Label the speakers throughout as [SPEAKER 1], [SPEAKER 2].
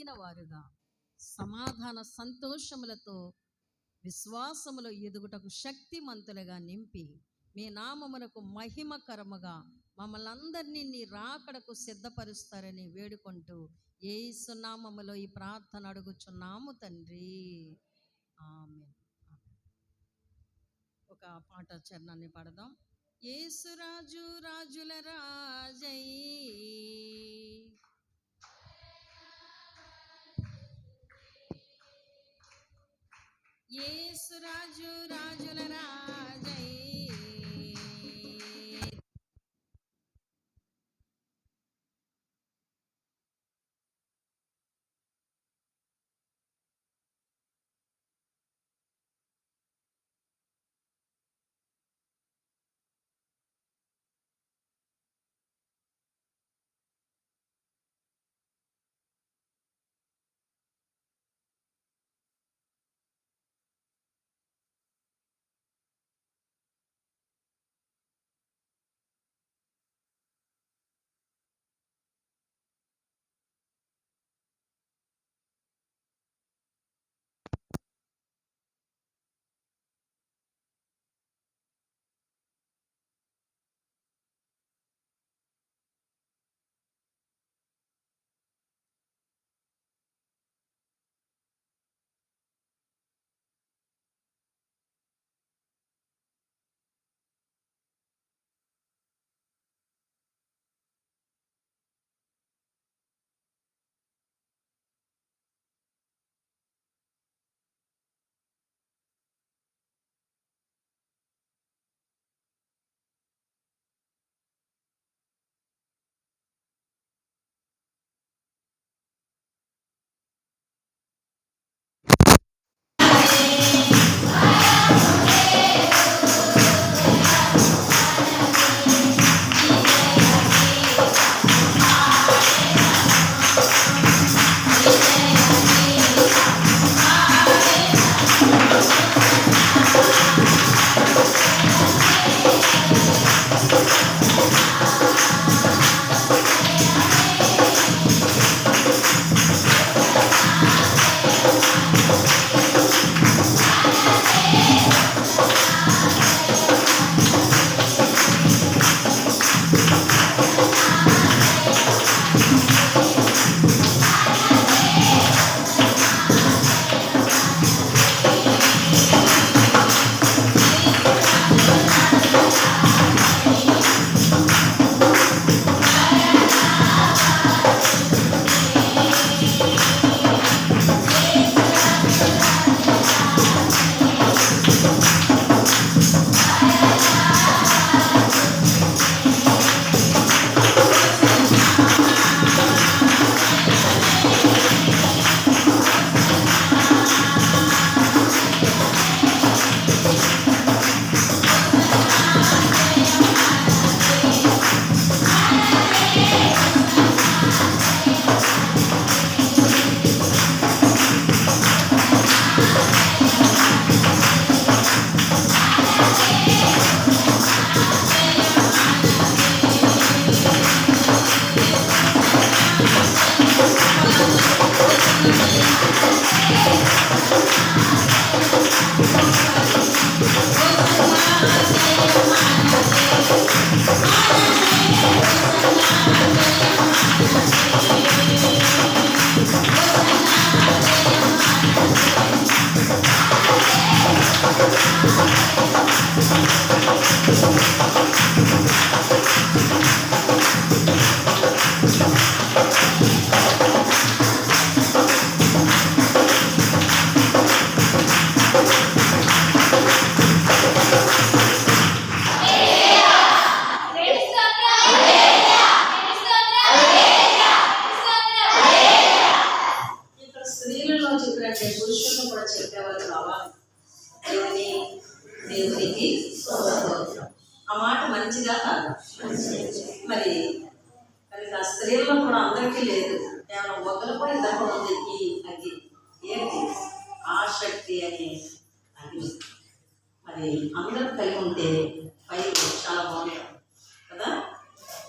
[SPEAKER 1] కలిగిన వారుగా సమాధాన సంతోషములతో విశ్వాసములో ఎదుగుటకు శక్తిమంతులుగా నింపి మీ నామమునకు మహిమకరముగా మమ్మల్ని అందరినీ నీ రాకడకు సిద్ధపరుస్తారని వేడుకుంటూ యేసు నామములో ఈ ప్రార్థన అడుగుచున్నాము తండ్రి, ఆమేన్. ఒక పాట చరణాన్ని పాడదాం. యేసురాజు రాజుల రాజై, యేసురాజు రాజుల రాజై,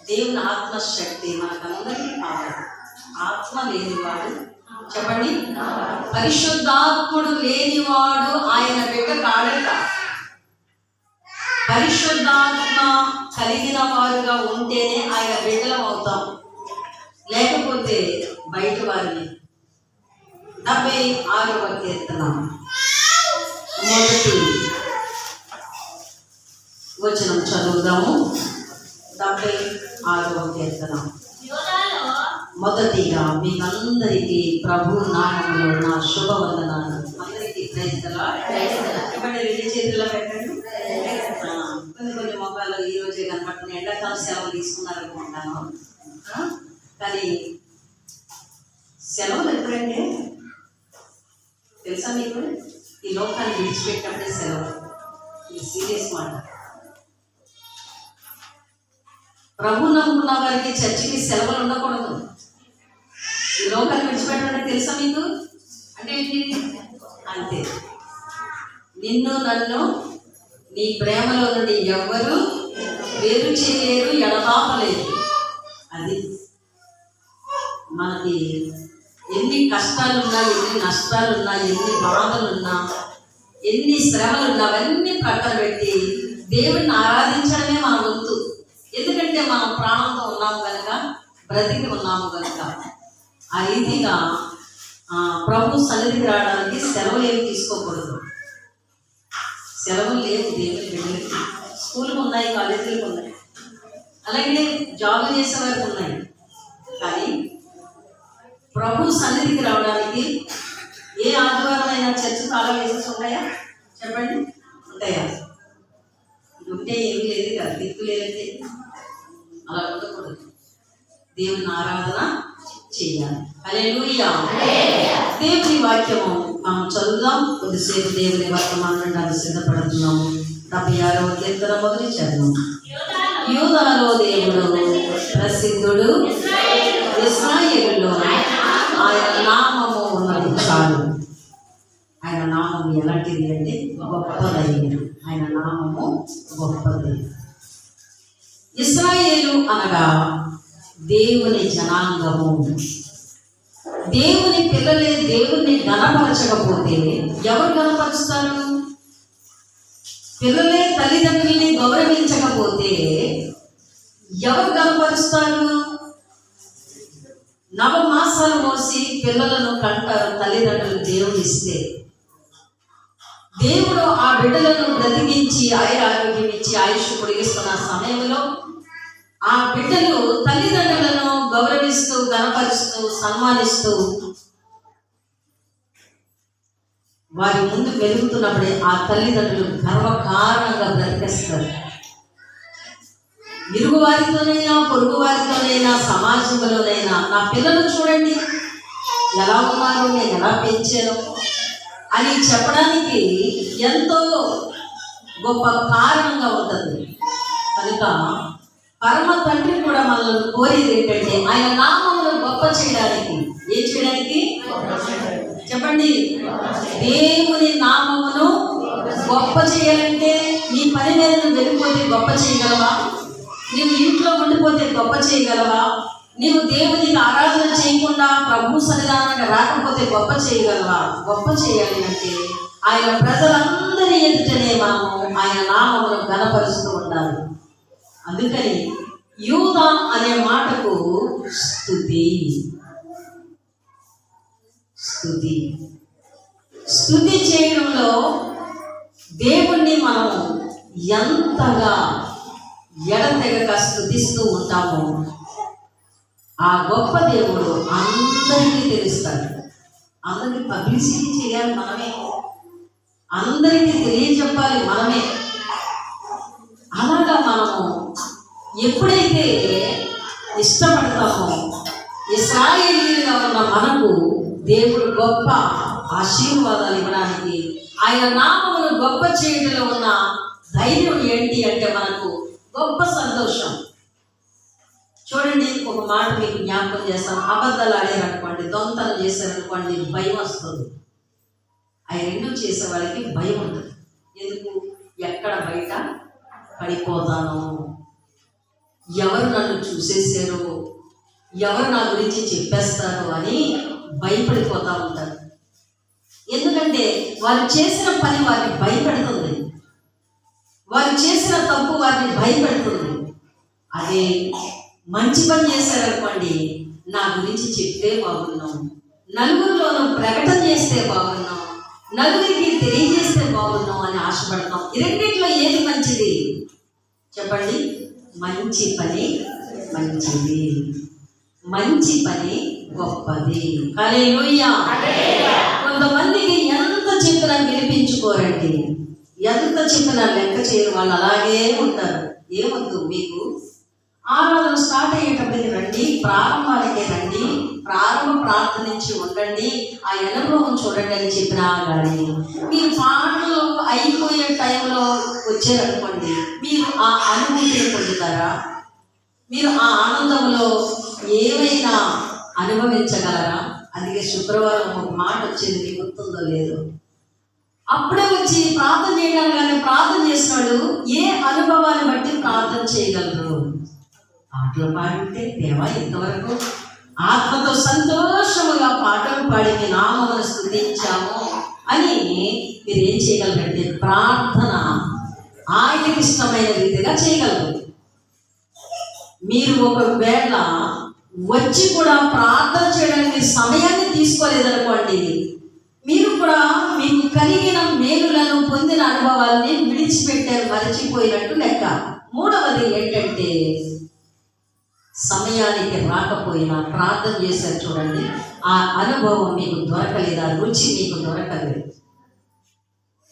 [SPEAKER 1] దేవుని ఆత్మశక్తి మనకందరికీ కావాలి. ఆత్మ లేనివాడు
[SPEAKER 2] చెప్పండి. పరిశుద్ధాత్ముడు లేనివాడు ఆయన బిడ్డ కాడట. పరిశుద్ధాత్మ కలిగిన వారుగా ఉంటేనే ఆయన బిడ్డలం అవుతాం, లేకపోతే బయట వారిని. 76వ కీర్తన మొదటి వచనం చదువుదాము. 76వ కీర్తన. మొదటిగా మీకందరికీ ప్రభు నామములో నా శుభవందనాలు. అందరికీ ప్రైజ్ ది లార్డ్. చెప్పండి, రెండు చేతుల్లో పెట్టండి. కొన్ని మొక్కలు ఈ రోజే కనపడుతున్నాయి. ఎండాకాలం సెలవులు తీసుకున్నారనుకుంటాను, కానీ సెలవులు ఎప్పుడంటే తెలుసా మీకు? ఈ లోకాన్ని విడిచిపెట్టినప్పుడే సెలవు. ఇది సీరియస్ మాట. ప్రభు నమ్ముకున్న వారికి చర్చికి సెలవులు ఉండకూడదు. ఈ లోకాన్ని విడిచిపెట్టడం తెలుసా మీకు? అంటే ఏంటి? అంతే. నిన్ను నన్ను నీ ప్రేమలో నుండి ఎవ్వరూ వేరు చేయలేరు, ఎడబాపలేదు. అది మనకి ఎన్ని కష్టాలున్నా, ఎన్ని నష్టాలున్నా, ఎన్ని బాధలున్నా, ఎన్ని శ్రమలున్నా అవన్నీ ప్రక్కన పెట్టి దేవుడిని ఆరాధించడమే మన వంతు. ఎందుకంటే మనం ప్రాణంతో ఉన్నాము కనుక, బ్రతికి ఉన్నాము కనుక. ఆ రీతిగా ప్రభు సన్నిధికి రావడానికి సెలవులు ఏమి తీసుకోకూడదు. సెలవులు లేవు దేవుని బిడ్డలకి. స్కూల్కి ఉన్నాయి, కాలేజీలకు ఉన్నాయి, అలాగే జాబ్ చేసే వారికి ఉన్నాయి. కానీ ప్రభు సన్నిధికి రావడానికి ఏ ఆదివారం అయినా చర్చ తాళం వేసేసి ఉంటాయా? చెప్పండి, ఉంటాయా? ఉంటే ఏమీ లేదు కదా, దిక్కు లేదంటే. అలా ఉండకూడదు. దేవుని ఆరాధన చేయాలి. హల్లెలూయా. దేవుని వాక్యము మనం చదువుదాం. కొద్దిసేపు దేవుని వర్తమానం వినడానికి సిద్ధపడుతున్నాము. 76వ కీర్తన మొదటి చరణం. యూదాలో దేవుడు ప్రసిద్ధుడు, ఇశ్రాయేలులో ఆయన నామము ఉన్నది చాలు. ఆయన నామము ఎలాంటిది అంటే గొప్పదైనది. ఆయన నామము గొప్పది. ఇశ్రాయేలు అనగా దేవుని జనాంగము. దేవుని పిల్లలే దేవుణ్ణి గణపరచకపోతే ఎవరు గణపరుస్తారు? పిల్లలే తల్లిదండ్రుల్ని గౌరవించకపోతే ఎవరు గణపరుస్తారు? నవమాసాలు మోసి పిల్లలను కంటారు తల్లిదండ్రులు దేవుడు ఇస్తే. దేవుడు ఆ బిడ్డలను బ్రతికించి ఆరోగ్యం ఇచ్చి ఆయుష్ పొడిగిస్తున్న సమయంలో ఆ బిడ్డలు తల్లిదండ్రులను గౌరవిస్తూ, గణపరుస్తూ, సన్మానిస్తూ వారి ముందు వెలుగుతున్నప్పుడే ఆ తల్లిదండ్రులు గర్వకారణంగా బ్రతికేస్తారు. ఇరుగు వారితోనైనా, పొరుగు వారితోనైనా, సమాజంలోనైనా నా పిల్లలు చూడండి ఎలా ఉన్నారు, నేను ఎలా పెంచాను అని చెప్పడానికి ఎంతో గొప్ప కారణంగా ఉంటుంది. కనుక పరమ తండ్రి కూడా మనల్ని కోరేది ఏంటంటే ఆయన నామమును గొప్ప చేయడానికి. ఏం చేయడానికి? చెప్పండి, దేవుని నామమును గొప్ప చేయాలంటే నీ పని మీద నువ్వు వెళ్ళిపోతే గొప్ప చేయగలవా? నీవు ఇంట్లో ఉండిపోతే గొప్ప చేయగలవా? నీవు దేవునికి ఆరాధన చేయకుండా ప్రభు సన్నిధానంగా రాకపోతే గొప్ప చేయగలవా? గొప్ప చేయాలి అంటే ఆయన ప్రజలందరి ఎదుటనే మనము ఆయన నామమును ఘనపరుస్తూ ఉండాలి. అందుకని యూదా అనే మాటకు స్తుతి. స్తుతి స్తుతి చేయడంలో దేవుణ్ణి మనం ఎంతగా ఎడతెగక స్తుతిస్తూ ఉంటామో ఆ గొప్ప దేవుడు అందరికీ తెలుస్తాడు. అందరికీ పబ్లిసిటీ చేయాలి మనమే, అందరికీ తెలియజెప్పాలి మనమే. అలాగా మనము ఎప్పుడైతే ఇష్టపడతామో ఇశ్రాయేలీయులుగా ఉన్న మనకు దేవుడు గొప్ప ఆశీర్వాదాలు ఇవ్వడానికి, ఆయన నామమును గొప్ప చేయడంలో ఉన్న ధైర్యం ఏంటి అంటే మనకు గొప్ప సంతోషం. చూడండి, ఒక మాట మీకు జ్ఞాపకం చేస్తాం. అబద్ధాలు ఆడారనుకోండి, దొంగతనం చేశారనుకోండి, భయం వస్తుంది. అవి రెండు చేసే వాళ్ళకి భయం ఉంటుంది. ఎందుకు? ఎక్కడ బయట పడిపోతాను, ఎవరు నన్ను చూసేసారు, ఎవరు నా గురించి చెప్పేస్తారు అని భయపడిపోతూ ఉంటారు. ఎందుకంటే వారు చేసిన పని వారిని భయపెడుతుంది, వారు చేసిన తప్పు వారిని భయపెడుతుంది. అదే మంచి పని చేశారనుకోండి, నా గురించి చెప్తే బాగున్నాం, నలుగురిలోనూ ప్రకటన చేస్తే బాగున్నాం, నలుగురికి తెలియజేస్తే బాగున్నాం అని ఆశపడతాం. ఈ రెండిట్లో ఏది మంచిది చెప్పండి? మంచి పని మంచిది, మంచి పని గొప్పది. హల్లెలూయా. కొంతమందికి ఎంత చెప్పినా వినిపించుకోరండి, ఎంత చెప్పినా లెక్క చేయరు, వాళ్ళు అలాగే ఉంటారు. ఏమొద్దు మీకు, ఆరాధన స్టార్ట్ అయ్యేటప్పటికి రండి, ప్రారంభానికే రండి, ప్రారంభ ప్రార్థన నుంచి ఉండండి, ఆ అనుభవం చూడండి అని చెప్పినా కానీ మీరు పాటలు అయిపోయే టైంలో వచ్చారనుకోండి, మీరు ఆ అనుభూతిని పొందుతారా? మీరు ఆ ఆనందంలో ఏమైనా అనుభవించగలరా? అందుకే శుక్రవారం ఒక మాట వచ్చింది, మీకు గుర్తుందో లేదో, అప్పుడే వచ్చి ప్రార్థన చేయగలరు కానీ ప్రార్థన చేసినాడు ఏ అనుభవాన్ని బట్టి ప్రార్థన చేయగలరు? పాటలు పాడితే దేవా ఇంతవరకు ఆత్మతో సంతోషముగా పాటలు పాడి మీ నామమును స్తుతించాము అని మీరు ఏం చేయగలరంటే ప్రార్థన ఆయనకి ఇష్టమైన రీతిగా చేయగలరు. మీరు ఒకవేళ వచ్చి కూడా ప్రార్థన చేయడానికి సమయాన్ని తీసుకోలేదనుకోండి, మీరు కూడా మీకు కలిగిన మేలులను పొందిన అనుభవాల్ని విడిచిపెట్టారు, మరచిపోయినట్టు లెక్క. మూడవది ఏంటంటే సమయానికి రాకపోయినా ప్రార్థన చేశారు చూడండి, ఆ అనుభవం మీకు దొరకలేదు, ఆ రుచి మీకు దొరకలేదు.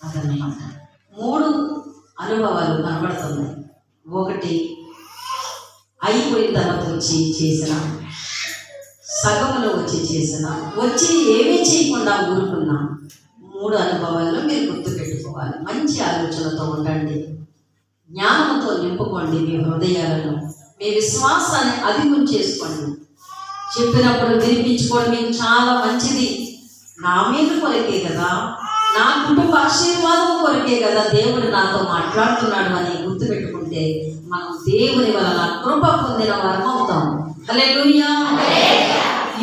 [SPEAKER 2] అదన్నమాట. 3 అనుభవాలు కనబడుతున్నాయి. ఒకటి అయిపోయిన తర్వాత వచ్చి చేసిన, సగంలో వచ్చి చేసిన, వచ్చి ఏమీ చేయకుండా ఊరుకున్నా. 3 అనుభవాలను మీరు గుర్తుపెట్టుకోవాలి. మంచి ఆలోచనతో ఉండండి, జ్ఞానంతో నింపుకోండి మీ హృదయాలను, మీ విశ్వాసాన్ని అధికం చేసుకోండి. చెప్పినప్పుడు వినిపించుకోవడం మీకు చాలా మంచిది. నా మీద కొరకే కదా, నా కుటుంబ ఆశీర్వాదం కొరకే కదా దేవుడు నాతో మాట్లాడుతున్నాడు అని గుర్తుపెట్టుకుంటే మనం దేవుని వలన కృప పొందిన వారం అవుతాం. హల్లెలూయా.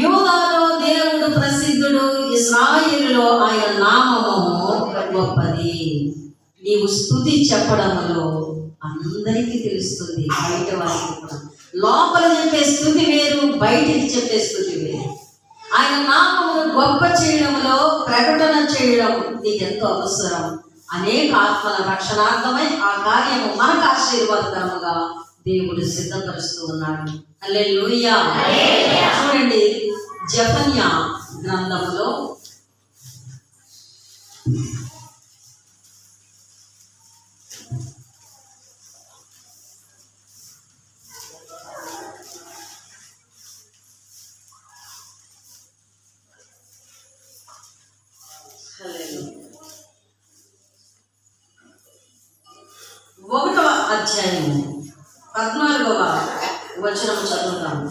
[SPEAKER 2] యూదాలో దేవుడు ప్రసిద్ధుడు, ఇశ్రాయేలులో ఆయన నామము గొప్పది. నీవు స్తుతి చెప్పడంలో అందరికీ తెలుస్తుంది, బయట వారికి కూడా. లోపల చెప్పే స్తుతి వేరు, బయటికి చెప్పే స్తుతి వేరు. ఆయన నామమును గొప్ప చేయడంలో ప్రకటన చేయడం నీకెంతో అవసరం. అనేక ఆత్మల రక్షణార్థమై ఆ కార్యము మనకు ఆశీర్వాదకరముగా దేవుడు సిద్ధపరుస్తూ ఉన్నాడు. హల్లెలూయా. చూడండి, జెఫన్యా గ్రంథములో ఒకటవ అధ్యాయము 14వ వచనం చదువుతాము.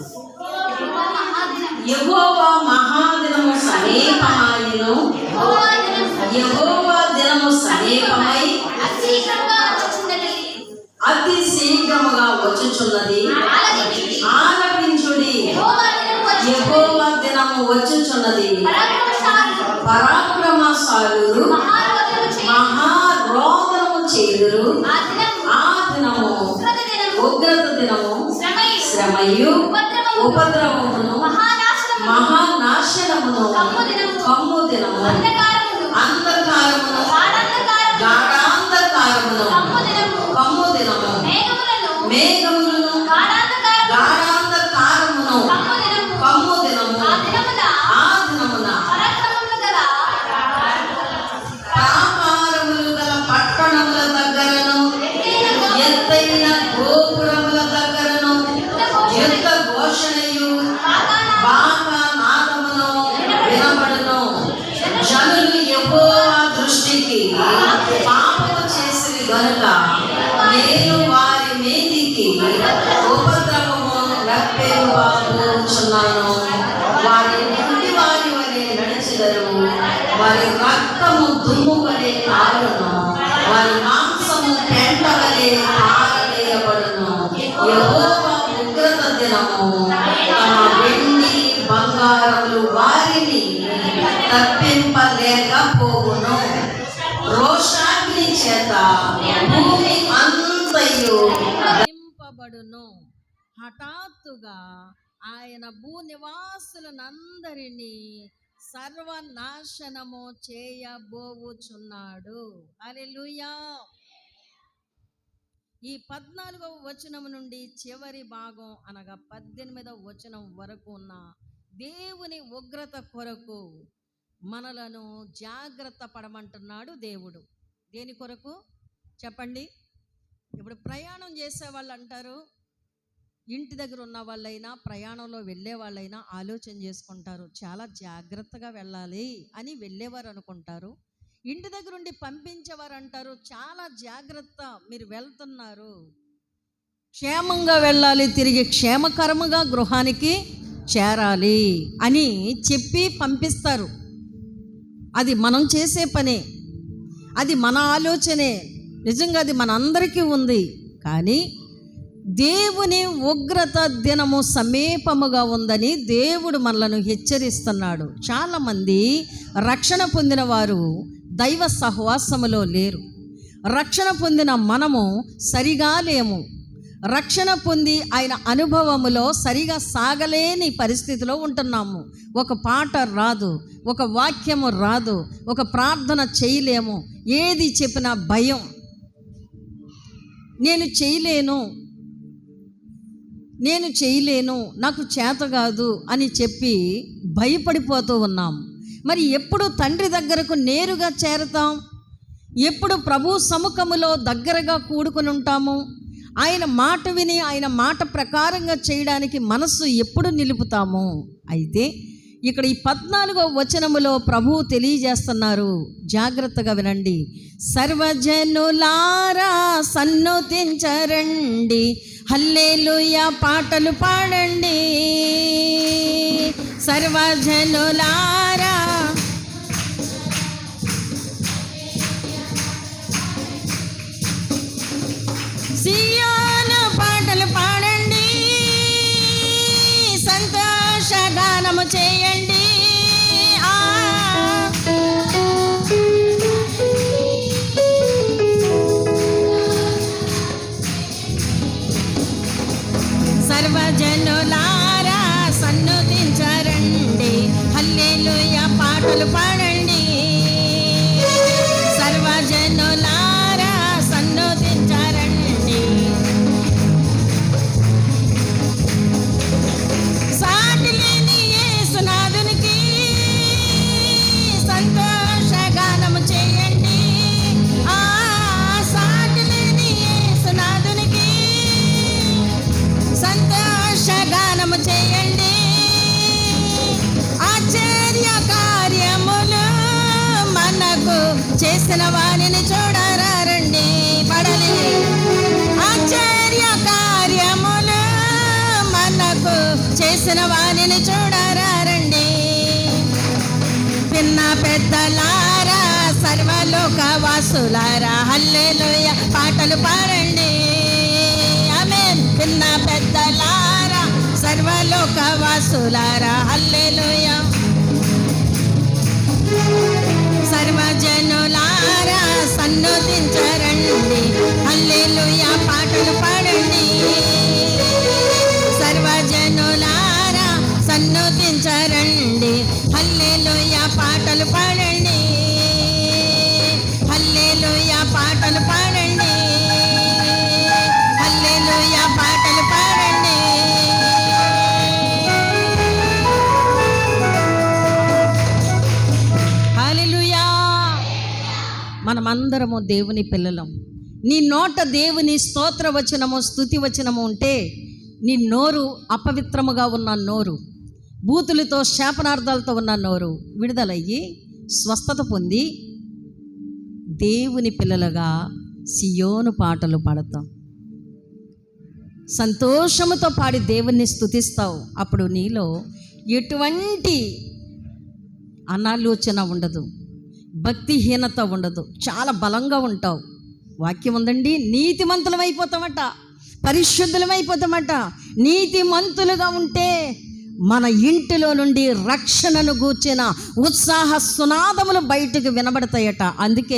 [SPEAKER 2] యెహోవా మహాదినము సమీపమాయెను, యెహోవా దినము సమీపమై అతి శీఘ్రముగా వచ్చుచున్నది. ఆలపించుడి, యెహోవా దినము వచ్చుచున్నది. పరాక్రమశాలురు మహారోదనము చేయుదురు. ఆ దినము ఉగ్రత దినము, శ్రమయు ఉపద్రవమును, మహానాశనమును, కమ్ము దినము, అంధకారమును, గాఢాంధకారమును, కమ్ము దినము, మేఘములను, గాఢాంధకారమును, కమ్ము దినము. ఆ దినమున ప్రాకారములు గల పట్టణముల దగ్గరను, ఎత్తైన గోపురముల దగ్గరను యుద్ధ ఘోషణయు బాగా నాదమును వినబడును. జనులు యెహోవా దృష్టికి పాపము చేసి గనుక నేను వారి మీదికి ఉపద్రవము రప్పించుచున్నాను. వారి నుండి వారి వలె నడిచెదరు, వారి రక్తము దుమ్ము వలె కారును, వారి మాంసము పెంట వలె పారవేయబడును. యెహోవా ఉగ్రత దినము తమ వెండి బంగారములు వారిని తప్పింపలేకపోవును. రోషాగ్ని చేత భూమి అంతయు
[SPEAKER 1] నింపబడును. హఠాత్తుగా ఆయన భూనివాసులనందరినీ సర్వనాశనము చేయబోవుచున్నాడు. హల్లెలూయా. ఈ 14వ వచనం నుండి చివరి భాగం అనగా 18వ వచనం వరకు ఉన్న దేవుని ఉగ్రత కొరకు మనలను జాగ్రత్త పడమంటున్నాడు దేవుడు. దేని కొరకు చెప్పండి. ఇప్పుడు ప్రయాణం చేసే వాళ్ళు అంటారు, ఇంటి దగ్గర ఉన్న వాళ్ళైనా ప్రయాణంలో వెళ్ళే వాళ్ళైనా ఆలోచన చేసుకుంటారు, చాలా జాగ్రత్తగా వెళ్ళాలి అని వెళ్ళేవారు అనుకుంటారు. ఇంటి దగ్గర ఉండి పంపించేవారు అంటారు, చాలా జాగ్రత్త, మీరు వెళ్తున్నారు, క్షేమంగా వెళ్ళాలి, తిరిగి క్షేమకరముగా గృహానికి చేరాలి అని చెప్పి పంపిస్తారు. అది మనం చేసే పనే, అది మన ఆలోచనే, నిజంగా అది మనందరికీ ఉంది. కానీ దేవుని ఉగ్రత దినము సమీపముగా ఉందని దేవుడు మనలను హెచ్చరిస్తున్నాడు. చాలామంది రక్షణ పొందిన వారు దైవ సహవాసములో లేరు. రక్షణ పొందిన మనము సరిగా లేము. రక్షణ పొంది ఆయన అనుభవములో సరిగా సాగలేని పరిస్థితిలో ఉంటున్నాము. ఒక పాట రాదు, ఒక వాక్యము రాదు, ఒక ప్రార్థన చేయలేము, ఏది చెప్పినా భయం, నేను చేయలేను, నాకు చేత కాదు అని చెప్పి భయపడిపోతూ ఉన్నాం. మరి ఎప్పుడు తండ్రి దగ్గరకు నేరుగా చేరతాం? ఎప్పుడు ప్రభు సముఖములో దగ్గరగా కూడుకుని ఉంటాము? ఆయన మాట విని ఆయన మాట ప్రకారంగా చేయడానికి మనస్సు ఎప్పుడు నిలుపుతాము? అయితే ఇక్కడ ఈ 14వ వచనములో ప్రభువు తెలియజేస్తున్నారు, జాగ్రత్తగా వినండి. సర్వజనులారా సన్నుతించరండి, హల్లెలూయా పాటలు పాడండి. సర్వజనులారా సియోను పాటలు పాడండి, సంతోషగానము చేయండి. సర్వజనులారా సన్నుతించరండి, హల్లెలూయా పాటలు పాడండి. సర్వజనులారా సన్నుతించరండి. సాటి లేని యేసునాథునికి సంతోషగానము చేయండి. సాటి లేని యేసునాథునికి సంతోషగానము చేయండి. ఆశ్చర్య కార్యములు మనకు చేసిన వారిని చూడరండి, పడలి. ఆశ్చర్య కార్యములు మనకు చేసిన వారిని చూడరండి. పిన్న పెద్దలారా సర్వలోకవాసులారా హల్లెలూయా పాటలు పాడండి. ఆమేన్. పిన్న పెద్దలారా సర్వలోకవాసులారా హల్లెలూయా. సర్వజనులారా సన్నుతించరండి, హల్లెలూయా పాటలు పాడండి. సర్వజనులారా సన్నుతించరండి, హల్లెలూయా పాటలు పాడండి. హల్లెలూయా పాటలు పాడండి. హల్లెలూయా పాటలు పాడండి. హల్లెలూయా. మనమందరము దేవుని పిల్లలం. నీ నోట దేవుని స్తోత్ర వచనము స్తుతి వచనము ఉంటే నీ నోరు అపవిత్రముగా ఉన్న నోరు, బూతులతో శాపనార్థాలతో ఉన్న నోరు విడుదలయ్యి స్వస్థత పొంది దేవుని పిల్లలుగా సియోను పాటలు పాడతాం. సంతోషముతో పాడి దేవుణ్ణి స్తుతిస్తావు. అప్పుడు నీలో ఎటువంటి అనాలోచన ఉండదు, భక్తిహీనత ఉండదు, చాలా బలంగా ఉంటావు. వాక్యం ఉందండి, నీతిమంతులమైపోతామట, పరిశుద్ధులమైపోతామట. నీతిమంతులుగా ఉంటే మన ఇంటిలో నుండి రక్షణను గూర్చిన ఉత్సాహ సునాదములు బయటకు వినబడతాయట. అందుకే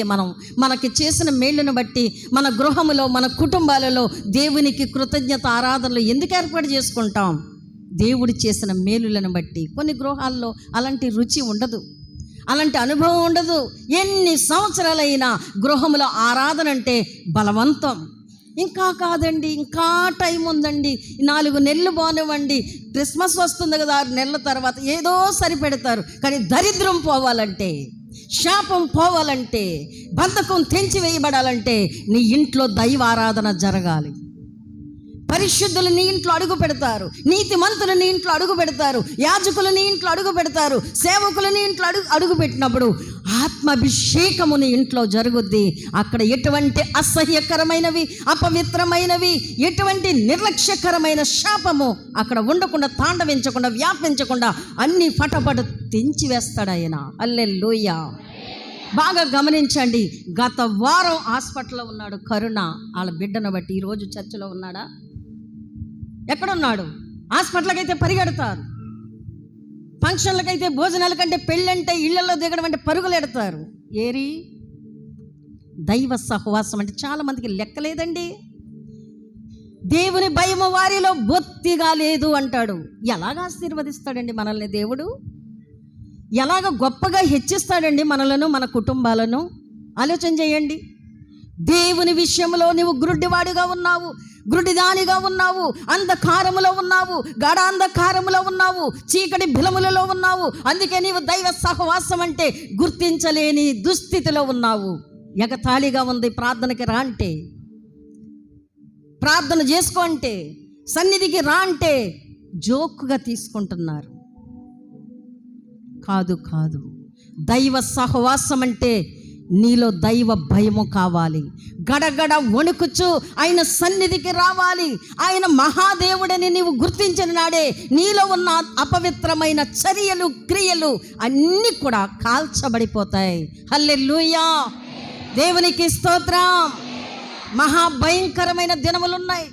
[SPEAKER 1] మనకి చేసిన మేలును బట్టి మన గృహములో, మన కుటుంబాలలో దేవునికి కృతజ్ఞత ఆరాధనలు ఎందుకు ఏర్పాటు చేసుకుంటాం? దేవుడు చేసిన మేలులను బట్టి. కొన్ని గృహాల్లో అలాంటి రుచి ఉండదు, అలాంటి అనుభవం ఉండదు. ఎన్ని సంవత్సరాలైనా గృహంలో ఆరాధన అంటే బలవంతం. ఇంకా కాదండి, ఇంకా టైం ఉందండి, 4 నెలలు బానివ్వండి, క్రిస్మస్ వస్తుంది కదా 6 నెలల తర్వాత ఏదో సరిపెడతారు. కానీ దరిద్రం పోవాలంటే, శాపం పోవాలంటే, బంధకం తెంచివేయబడాలంటే నీ ఇంట్లో దైవ ఆరాధన జరగాలి. పరిశుద్ధులు నీ ఇంట్లో అడుగు పెడతారు, నీతిమంతులు నీ ఇంట్లో అడుగు పెడతారు, యాజకులు నీ ఇంట్లో అడుగు పెడతారు, సేవకులు నీ ఇంట్లో అడుగు పెట్టినప్పుడు ఆత్మాభిషేకము నీ ఇంట్లో జరుగుద్ది. అక్కడ ఎటువంటి అసహ్యకరమైనవి, అపవిత్రమైనవి, ఎటువంటి నిర్లక్ష్యకరమైన శాపము అక్కడ ఉండకుండా, తాండవించకుండా, వ్యాపించకుండా అన్ని ఫటఫట తెంచివేస్తాడు ఆయన. హల్లెలూయా. బాగా గమనించండి. గత వారం హాస్పిటల్లో ఉన్నాడు కరుణ, వాళ్ళ బిడ్డను బట్టి. ఈరోజు చర్చిలో ఉన్నాడా? ఎక్కడున్నాడు? హాస్పిటల్కి అయితే పరిగెడతారు, ఫంక్షన్లకైతే, భోజనాల కంటే, పెళ్ళంటే, ఇళ్లలో దిగడం అంటే పరుగులు ఎడతారు. ఏరి దైవ సహవాసం అంటే చాలా మందికి లెక్కలేదండి. దేవుని భయము వారిలో బొత్తిగా లేదు అంటాడు. ఎలాగ ఆశీర్వదిస్తాడండి మనల్ని దేవుడు? ఎలాగ గొప్పగా హెచ్చిస్తాడండి మనలను, మన కుటుంబాలను? ఆలోచన చేయండి. దేవుని విషయంలో నువ్వు గ్రుడ్డివాడిగా ఉన్నావు, గ్రుడ్డిదానిగా ఉన్నావు, అంధకారములో ఉన్నావు, గాఢాంధకారములో ఉన్నావు, చీకటి బిలములలో ఉన్నావు. అందుకే నీవు దైవ సహవాసం అంటే గుర్తించలేని దుస్థితిలో ఉన్నావు. ఎగతాళిగా ఉంది ప్రార్థనకి రా అంటే, ప్రార్థన చేసుకో అంటే, సన్నిధికి రా అంటే జోకుగా తీసుకుంటున్నారు. కాదు. దైవ సహవాసం అంటే నీలో దైవ భయము కావాలి. గడగడ వణుకుచు ఆయన సన్నిధికి రావాలి. ఆయన మహాదేవుడని నీవు గుర్తించిన నాడే నీలో ఉన్న అపవిత్రమైన చర్యలు, క్రియలు అన్నీ కూడా కాల్చబడిపోతాయి. హల్లెలూయా. దేవునికి స్తోత్రం. మహాభయంకరమైన దినములున్నాయి.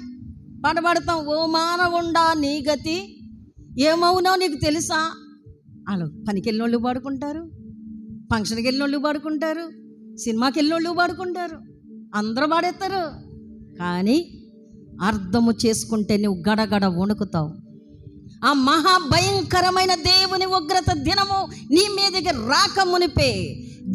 [SPEAKER 1] పాడతాం, ఓ మానవుండా నీ గతి ఏమవునో నీకు తెలుసా? వాళ్ళు పనికి వెళ్ళినోళ్ళు పాడుకుంటారు, ఫంక్షన్కి వెళ్ళినోళ్ళు పాడుకుంటారు, సినిమాకి వెళ్ళినోళ్ళు పాడుకుంటారు, అందరూ పాడేస్తారు. కానీ అర్థము చేసుకుంటే నువ్వు గడగడ వణుకుతావు. ఆ మహాభయంకరమైన దేవుని ఉగ్రత దినము నీ మీదకి రాక మునిపే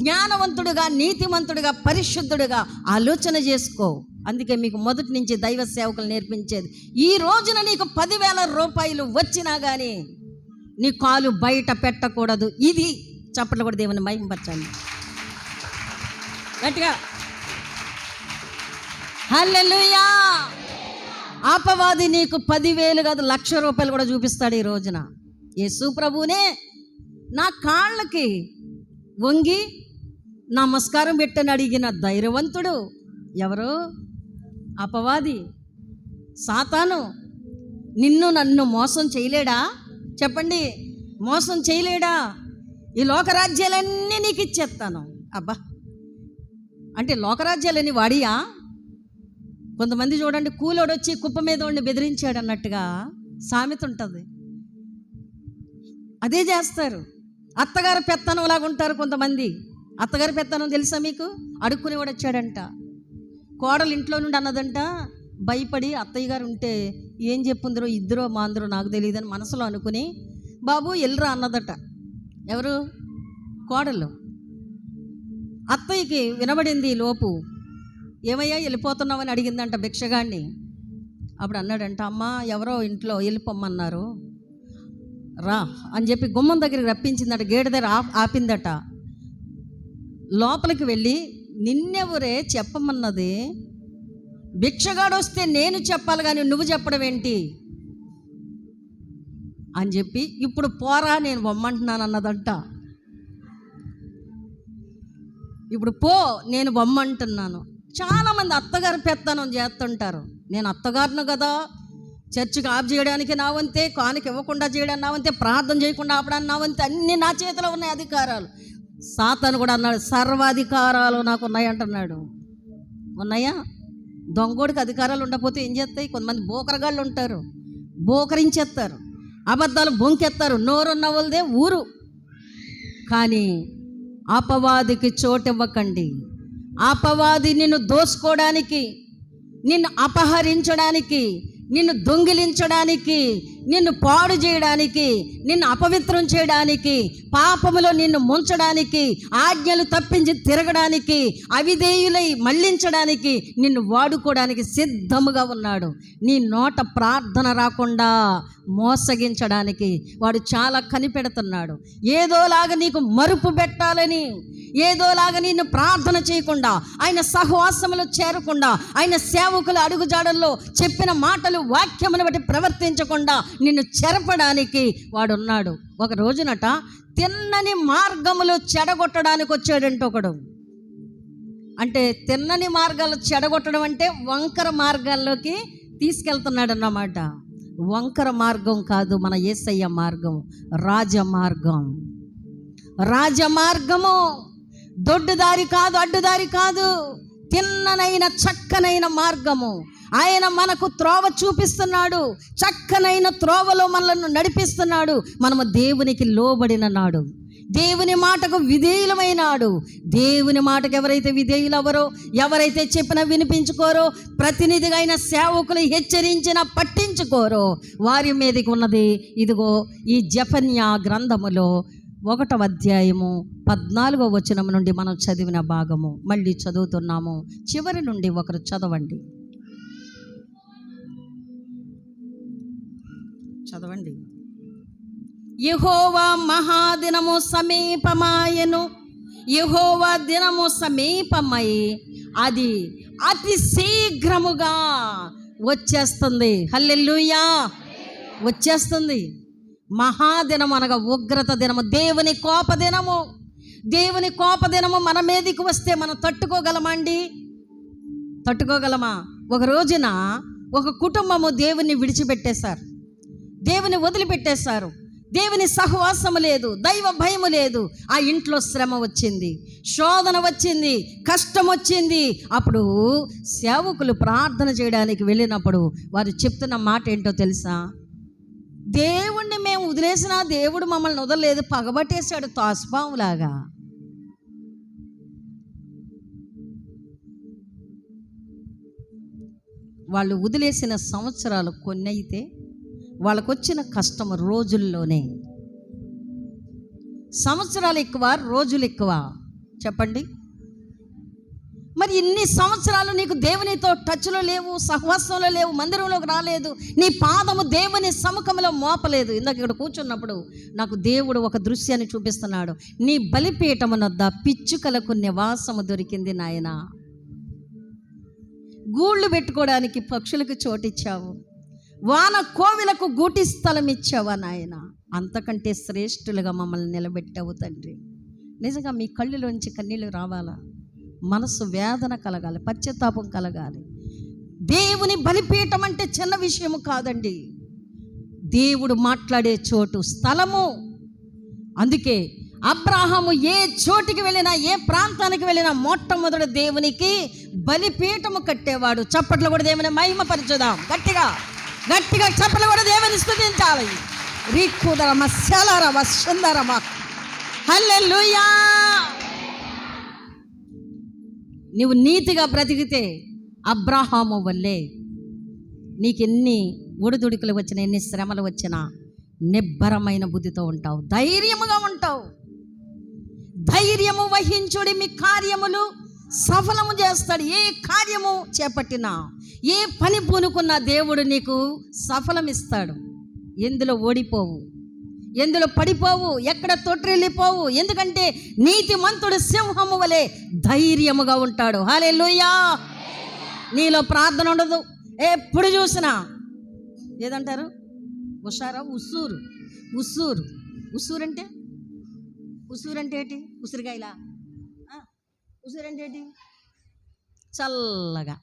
[SPEAKER 1] జ్ఞానవంతుడుగా, నీతిమంతుడుగా, పరిశుద్ధుడుగా ఆలోచన చేసుకో. అందుకే మీకు మొదటి నుంచి దైవ సేవకులు నేర్పించేది, ఈ రోజున నీకు 10,000 రూపాయలు వచ్చినా కానీ నీ కాలు బయట పెట్టకూడదు. ఇది చప్పట్లు కూడా దేవుని మహిమపరచండి గట్టిగా. హల్లెలూయా. అపవాది నీకు 10,000 కాదు, 1,00,000 రూపాయలు కూడా చూపిస్తాడు ఈ రోజున. యేసు ప్రభువునే నా కాళ్ళకి వంగి నమస్కారం పెట్టని అడిగిన ధైర్యవంతుడు ఎవరు? అపవాది, సాతాను. నిన్ను నన్ను మోసం చేయలేడా? చెప్పండి, మోసం చేయలేడా? ఈ లోకరాజ్యాలన్నీ నీకు ఇచ్చేస్తాను. అబ్బా, అంటే లోకరాజ్యాలన్నీ వాడియా? కొంతమంది చూడండి, కూలోడొచ్చి కుప్ప మీద ఉండి బెదిరించాడు అన్నట్టుగా సామెత ఉంటుంది. అదే చేస్తారు. అత్తగారు పెత్తనం లాగా ఉంటారు కొంతమంది. అత్తగారి పెత్తనం తెలుసా మీకు? అడుక్కునేవాడు వచ్చాడంట, కోడలు ఇంట్లో నుండి అన్నదంట, భయపడి అత్తయ్య గారు ఉంటే ఏం చెప్పుందరో, ఇద్దరో మా అందరో నాకు తెలియదని మనసులో అనుకుని, బాబు ఎల్లురా అన్నదట. ఎవరు? కోడలు. అత్తయ్యకి వినబడింది లోపు, ఏమయ్యా వెళ్ళిపోతున్నావని అడిగిందంట భిక్షగాడిని. అప్పుడు అన్నాడంట, అమ్మా ఎవరో ఇంట్లో వెళ్ళిపోమ్మన్నారు రా అని చెప్పి గుమ్మం దగ్గరికి రప్పించిందట. గేటు దగ్గర ఆపిందట. లోపలికి వెళ్ళి, నిన్నెవరే చెప్పమన్నది? భిక్షగాడు వస్తే నేను చెప్పాలి కానీ నువ్వు చెప్పడం ఏంటి అని చెప్పి, ఇప్పుడు పోరా నేను బొమ్మంటున్నాను అన్నదంట. ఇప్పుడు పో నేను బొమ్మంటున్నాను. చాలామంది అత్తగారు పెత్తనం చేస్తుంటారు. నేను అత్తగారును కదా, చర్చికి ఆఫ్ చేయడానికి నా వంతే, కానుక ఇవ్వకుండా చేయడానికి నా వంతే, ప్రార్థన చేయకుండా ఆపడానికి నా వంతే, అన్నీ నా చేతిలో ఉన్నాయి అధికారాలు. సాతాను కూడా అన్నాడు, సర్వాధికారాలు నాకు ఉన్నాయి అంటున్నాడు. ఉన్నాయా? దొంగోడికి అధికారాలు ఉండకపోతే ఏం చేస్తాయి? కొంతమంది బోకరగాళ్ళు ఉంటారు, బోకరించేస్తారు. అబద్ధాలు బొంకెత్తారు, నోరున్న వాళ్ళదే ఊరు. కానీ అపవాదికి చోటివ్వకండి. అపవాది నిన్ను దోసుకోవడానికి, నిన్ను అపహరించడానికి, నిన్ను దొంగిలించడానికి, నిన్ను పాడు చేయడానికి, నిన్ను అపవిత్రం చేయడానికి, పాపములో నిన్ను ముంచడానికి, ఆజ్ఞలు తప్పించి తిరగడానికి, అవిధేయులై మళ్ళించడానికి, నిన్ను వాడుకోవడానికి సిద్ధముగా ఉన్నాడు. నీ నోట ప్రార్థన రాకుండా మోసగించడానికి వాడు చాలా కనిపెడుతున్నాడు. ఏదోలాగా నీకు మరుపు పెట్టాలని, ఏదోలాగా నిన్ను ప్రార్థన చేయకుండా, ఆయన సహవాసములో చేరకుండా, ఆయన సేవకుల అడుగుజాడల్లో చెప్పిన మాటలు వాక్యమును బట్టి ప్రవర్తించకుండా నిన్ను చెరపడానికి వాడున్నాడు. ఒక రోజునట తిన్నని మార్గములో చెడగొట్టడానికి వచ్చాడంట ఒకడు. అంటే తిన్నని మార్గాలు చెడగొట్టడం అంటే వంకర మార్గాల్లోకి తీసుకెళ్తున్నాడు అన్నమాట. వంకర మార్గం కాదు మన యేసయ్య మార్గం, రాజమార్గం. రాజమార్గము దొడ్డుదారి కాదు, అడ్డుదారి కాదు, తిన్ననైన చక్కనైన మార్గము. ఆయన మనకు త్రోవ చూపిస్తున్నాడు, చక్కనైన త్రోవలో మనల్ని నడిపిస్తున్నాడు. మనము దేవునికి లోబడిన నాడు, దేవుని మాటకు విధేయులమైనాడు. దేవుని మాటకు ఎవరైతే విధేయులవరో, ఎవరైతే చెప్పినా వినిపించుకోరో, ప్రతినిధిగా అయిన సేవకులు హెచ్చరించినా పట్టించుకోరో, వారి మీదకి ఉన్నది ఇదిగో ఈ జెఫన్యా గ్రంథములో 1వ అధ్యాయము 14వ వచనం నుండి మనం చదివిన భాగము మళ్ళీ చదువుతున్నాము. చివరి నుండి ఒకరు చదవండి. చదవండి. యెహోవా మహాదినము సమీపమాయెను. యెహోవా దినము సమీపమై అది అతి శీఘ్రముగా వచ్చేస్తుంది. హల్లెలూయా, వచ్చేస్తుంది. మహాదినం అనగా ఉగ్రత దినము, దేవుని కోప దినము. దేవుని కోప దినము మన మీదకి వస్తే మనం తట్టుకోగలమండి? తట్టుకోగలమా? ఒక రోజున ఒక కుటుంబము దేవుని విడిచిపెట్టేశారు, దేవుని వదిలిపెట్టేశారు. దేవుని సహవాసము లేదు, దైవ భయము లేదు. ఆ ఇంట్లో శ్రమ వచ్చింది, శోధన వచ్చింది, కష్టం వచ్చింది. అప్పుడు సేవకులు ప్రార్థన చేయడానికి వెళ్ళినప్పుడు వారు చెప్తున్న మాట ఏంటో తెలుసా? దేవుణ్ణి మేము వదిలేసినా దేవుడు మమ్మల్ని వదలలేదు, పగబట్టేశాడు తాసుపాములాగా. వాళ్ళు వదిలేసిన సంవత్సరాలు కొన్ని అయితే వాళ్ళకు వచ్చిన కష్టం రోజుల్లోనే. సంవత్సరాలు ఎక్కువ, రోజులు ఎక్కువ? చెప్పండి. మరి ఇన్ని సంవత్సరాలు నీకు దేవునితో టచ్లో లేవు, సహవాసంలో లేవు, మందిరంలోకి రాలేదు, నీ పాదము దేవుని సముఖంలో మోపలేదు. ఇందాక ఇక్కడ కూర్చున్నప్పుడు నాకు దేవుడు ఒక దృశ్యాన్ని చూపిస్తున్నాడు. నీ బలిపీఠమునొద్ద పిచ్చుకలకు నివాసము దొరికింది నాయన. గూళ్ళు పెట్టుకోవడానికి పక్షులకు చోటిచ్చావు, వాన కోవిలకు గూటి స్థలం ఇచ్చావా నాయన. అంతకంటే శ్రేష్ఠులుగా మమ్మల్ని నిలబెట్టావు తండ్రి. నిజంగా మీ కళ్ళులోంచి కన్నీళ్ళు రావాలా? మనసు వేదన కలగాలి, పశ్చాత్తాపం కలగాలి. దేవుని బలిపీఠం అంటే చిన్న విషయము కాదండి. దేవుడు మాట్లాడే చోటు, స్థలము. అందుకే అబ్రాహాము ఏ చోటికి వెళ్ళినా, ఏ ప్రాంతానికి వెళ్ళినా మొట్టమొదటి దేవునికి బలిపీఠము కట్టేవాడు. చప్పట్లు కూడా దేవుని మహిమపరచుదాం. గట్టిగా గట్టిగా చప్పట్లు కూడా దేవుని స్తుతించాలి. రీక్కుదరమ శలరమ సుందరమ. హల్లెలూయా. నువ్వు నీతిగా బ్రతికితే అబ్రాహాము వల్లే నీకెన్ని ఒడిదుడుకులు వచ్చినా, ఎన్ని శ్రమలు వచ్చినా నిబ్బరమైన బుద్ధితో ఉంటావు, ధైర్యముగా ఉంటావు. ధైర్యము వహించుడి, మీ కార్యములు సఫలము చేస్తాడు. ఏ కార్యము చేపట్టినా, ఏ పని పూనుకున్నా దేవుడు నీకు సఫలం ఇస్తాడు. ఎందులో ఓడిపోవు, ఎందులో పడిపోవు, ఎక్కడ తొట్టిల్లిపోవు. ఎందుకంటే నీతిమంతుడు సింహము వలె ధైర్యముగా ఉంటాడు. హల్లెలూయా. నీలో ప్రార్థన ఉండదు. ఎప్పుడు చూసినా ఏదంటారు? ఉషారా, ఉసూరు. ఉసూరు ఉసూరు అంటే ఉసూరు అంటే ఏంటి? ఉసిరికాయలా? ఉసూరు అంటే ఏంటి? చల్లగా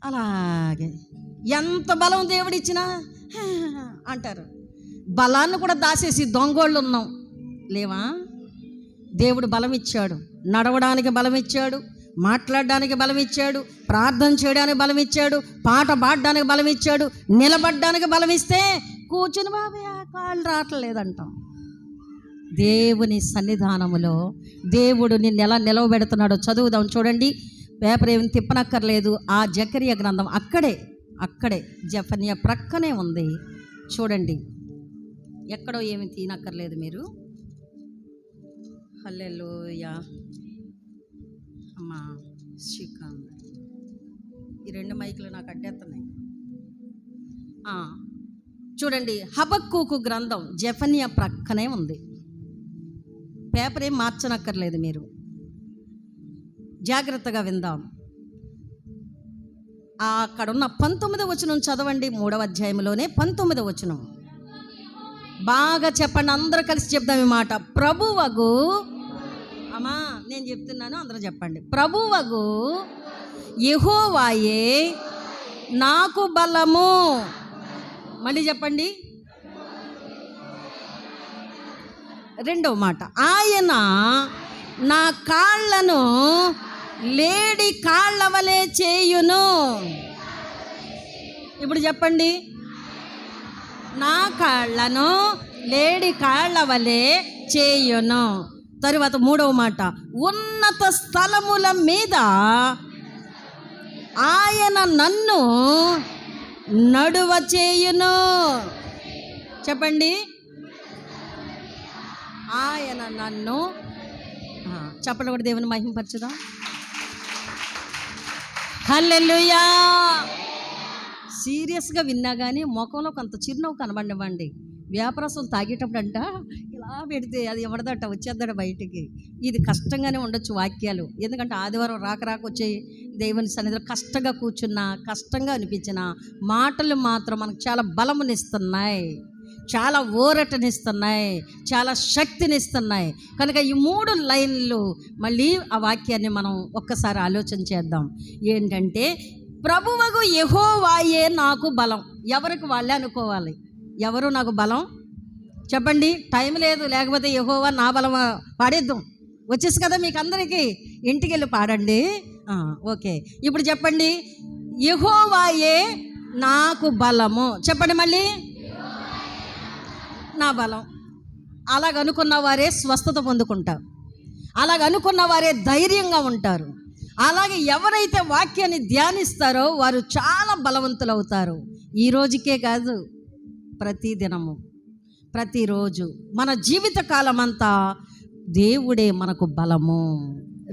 [SPEAKER 1] అలాగే. ఎంత బలం దేవుడిచ్చినా అంటారు. బలాన్ని కూడా దాచేసి దొంగోళ్ళు ఉన్నాం లేవా? దేవుడు బలం ఇచ్చాడు, నడవడానికి బలం ఇచ్చాడు, మాట్లాడడానికి బలం ఇచ్చాడు, ప్రార్థన చేయడానికి బలం ఇచ్చాడు, పాట పాడడానికి బలం ఇచ్చాడు, నిలబడడానికి బలం ఇస్తే కూర్చుని బాబే కాళ్ళు రావట్లేదంటాం. దేవుని సన్నిధానములో దేవుడు నిన్ను ఎలా నిలవబెడుతున్నాడో చదువుదాం. చూడండి, పేపర్ ఏమి తిప్పనక్కర్లేదు. ఆ జకరియా గ్రంథం అక్కడే జెఫన్యా ప్రక్కనే ఉంది. చూడండి, ఎక్కడో ఏమి తీనక్కర్లేదు మీరు. హల్లెలూయా. అమ్మా శ్రీకాంత్, ఈ 2 మైకులు నాకు అడ్డేస్తున్నాయి. చూడండి, హబక్కూకు గ్రంథం జెఫన్యా ప్రక్కనే ఉంది. పేపర్ ఏం మార్చనక్కర్లేదు, మీరు జాగ్రత్తగా విందాం. అక్కడున్న 19వ వచనం చదవండి. 3వ అధ్యాయంలోనే 19వ వచనం. బాగా చెప్పండి, అందరూ కలిసి చెప్దాం ఈ మాట. ప్రభువగు, అమ్మా నేను చెప్తున్నాను, అందరూ చెప్పండి. ప్రభువగు యెహోవాయే నాకు బలము. మళ్ళీ చెప్పండి. 2వ మాట, ఆయన నా కాళ్ళను లేడి కాళ్ళ వలె చేయును. ఇప్పుడు చెప్పండి, నా కాళ్ళను లేడి కాళ్ళ వలె చేయును. తరువాత 3వ మాట, ఉన్నత స్థలముల మీద ఆయన నన్ను నడువ చేయును. చెప్పండి, ఆయన నన్ను చెప్పండి కూడా దేవుని మహిమపరచుదాం. హల్లెలూయా. సీరియస్గా విన్నా కానీ ముఖంలో కొంత చిరునవ్వు కనబడివ్వండి. వ్యాపారసం తాగేటప్పుడు అంట ఇలా పెడితే అది ఎవడదట వచ్చేద్దట బయటికి. ఇది కష్టంగానే ఉండొచ్చు వాక్యాలు, ఎందుకంటే ఆదివారం రాక వచ్చే దేవుని సన్నిధిలో కష్టంగా కూర్చున్నా, కష్టంగా అనిపించిన మాటలు మాత్రం మనకు చాలా బలమునిస్తున్నాయి, చాలా ఊరటనిస్తున్నాయి, చాలా శక్తినిస్తున్నాయి. కనుక ఈ 3 లైన్లు మళ్ళీ ఆ వాక్యాన్ని మనం ఒక్కసారి ఆలోచన చేద్దాం. ఏంటంటే, ప్రభువగు యెహోవాయే నాకు బలం. ఎవరికి వాళ్ళే అనుకోవాలి. ఎవరు నాకు బలం చెప్పండి. టైం లేదు, లేకపోతే యెహోవా నా బలం పాడేద్దాం. వచ్చేసి కదా మీకు అందరికీ, ఇంటికి వెళ్ళి పాడండి. ఓకే, ఇప్పుడు చెప్పండి, యెహోవాయే నాకు బలము. చెప్పండి మళ్ళీ, నా బలం. అలాగనుకున్న వారే స్వస్థత పొందుకుంటారు, అలాగనుకున్న వారే ధైర్యంగా ఉంటారు. అలాగే ఎవరైతే వాక్యాన్ని ధ్యానిస్తారో వారు చాలా బలవంతులు అవుతారు. ఈ రోజుకే కాదు, ప్రతిదినము, ప్రతిరోజు, మన జీవిత కాలం అంతా దేవుడే మనకు బలము.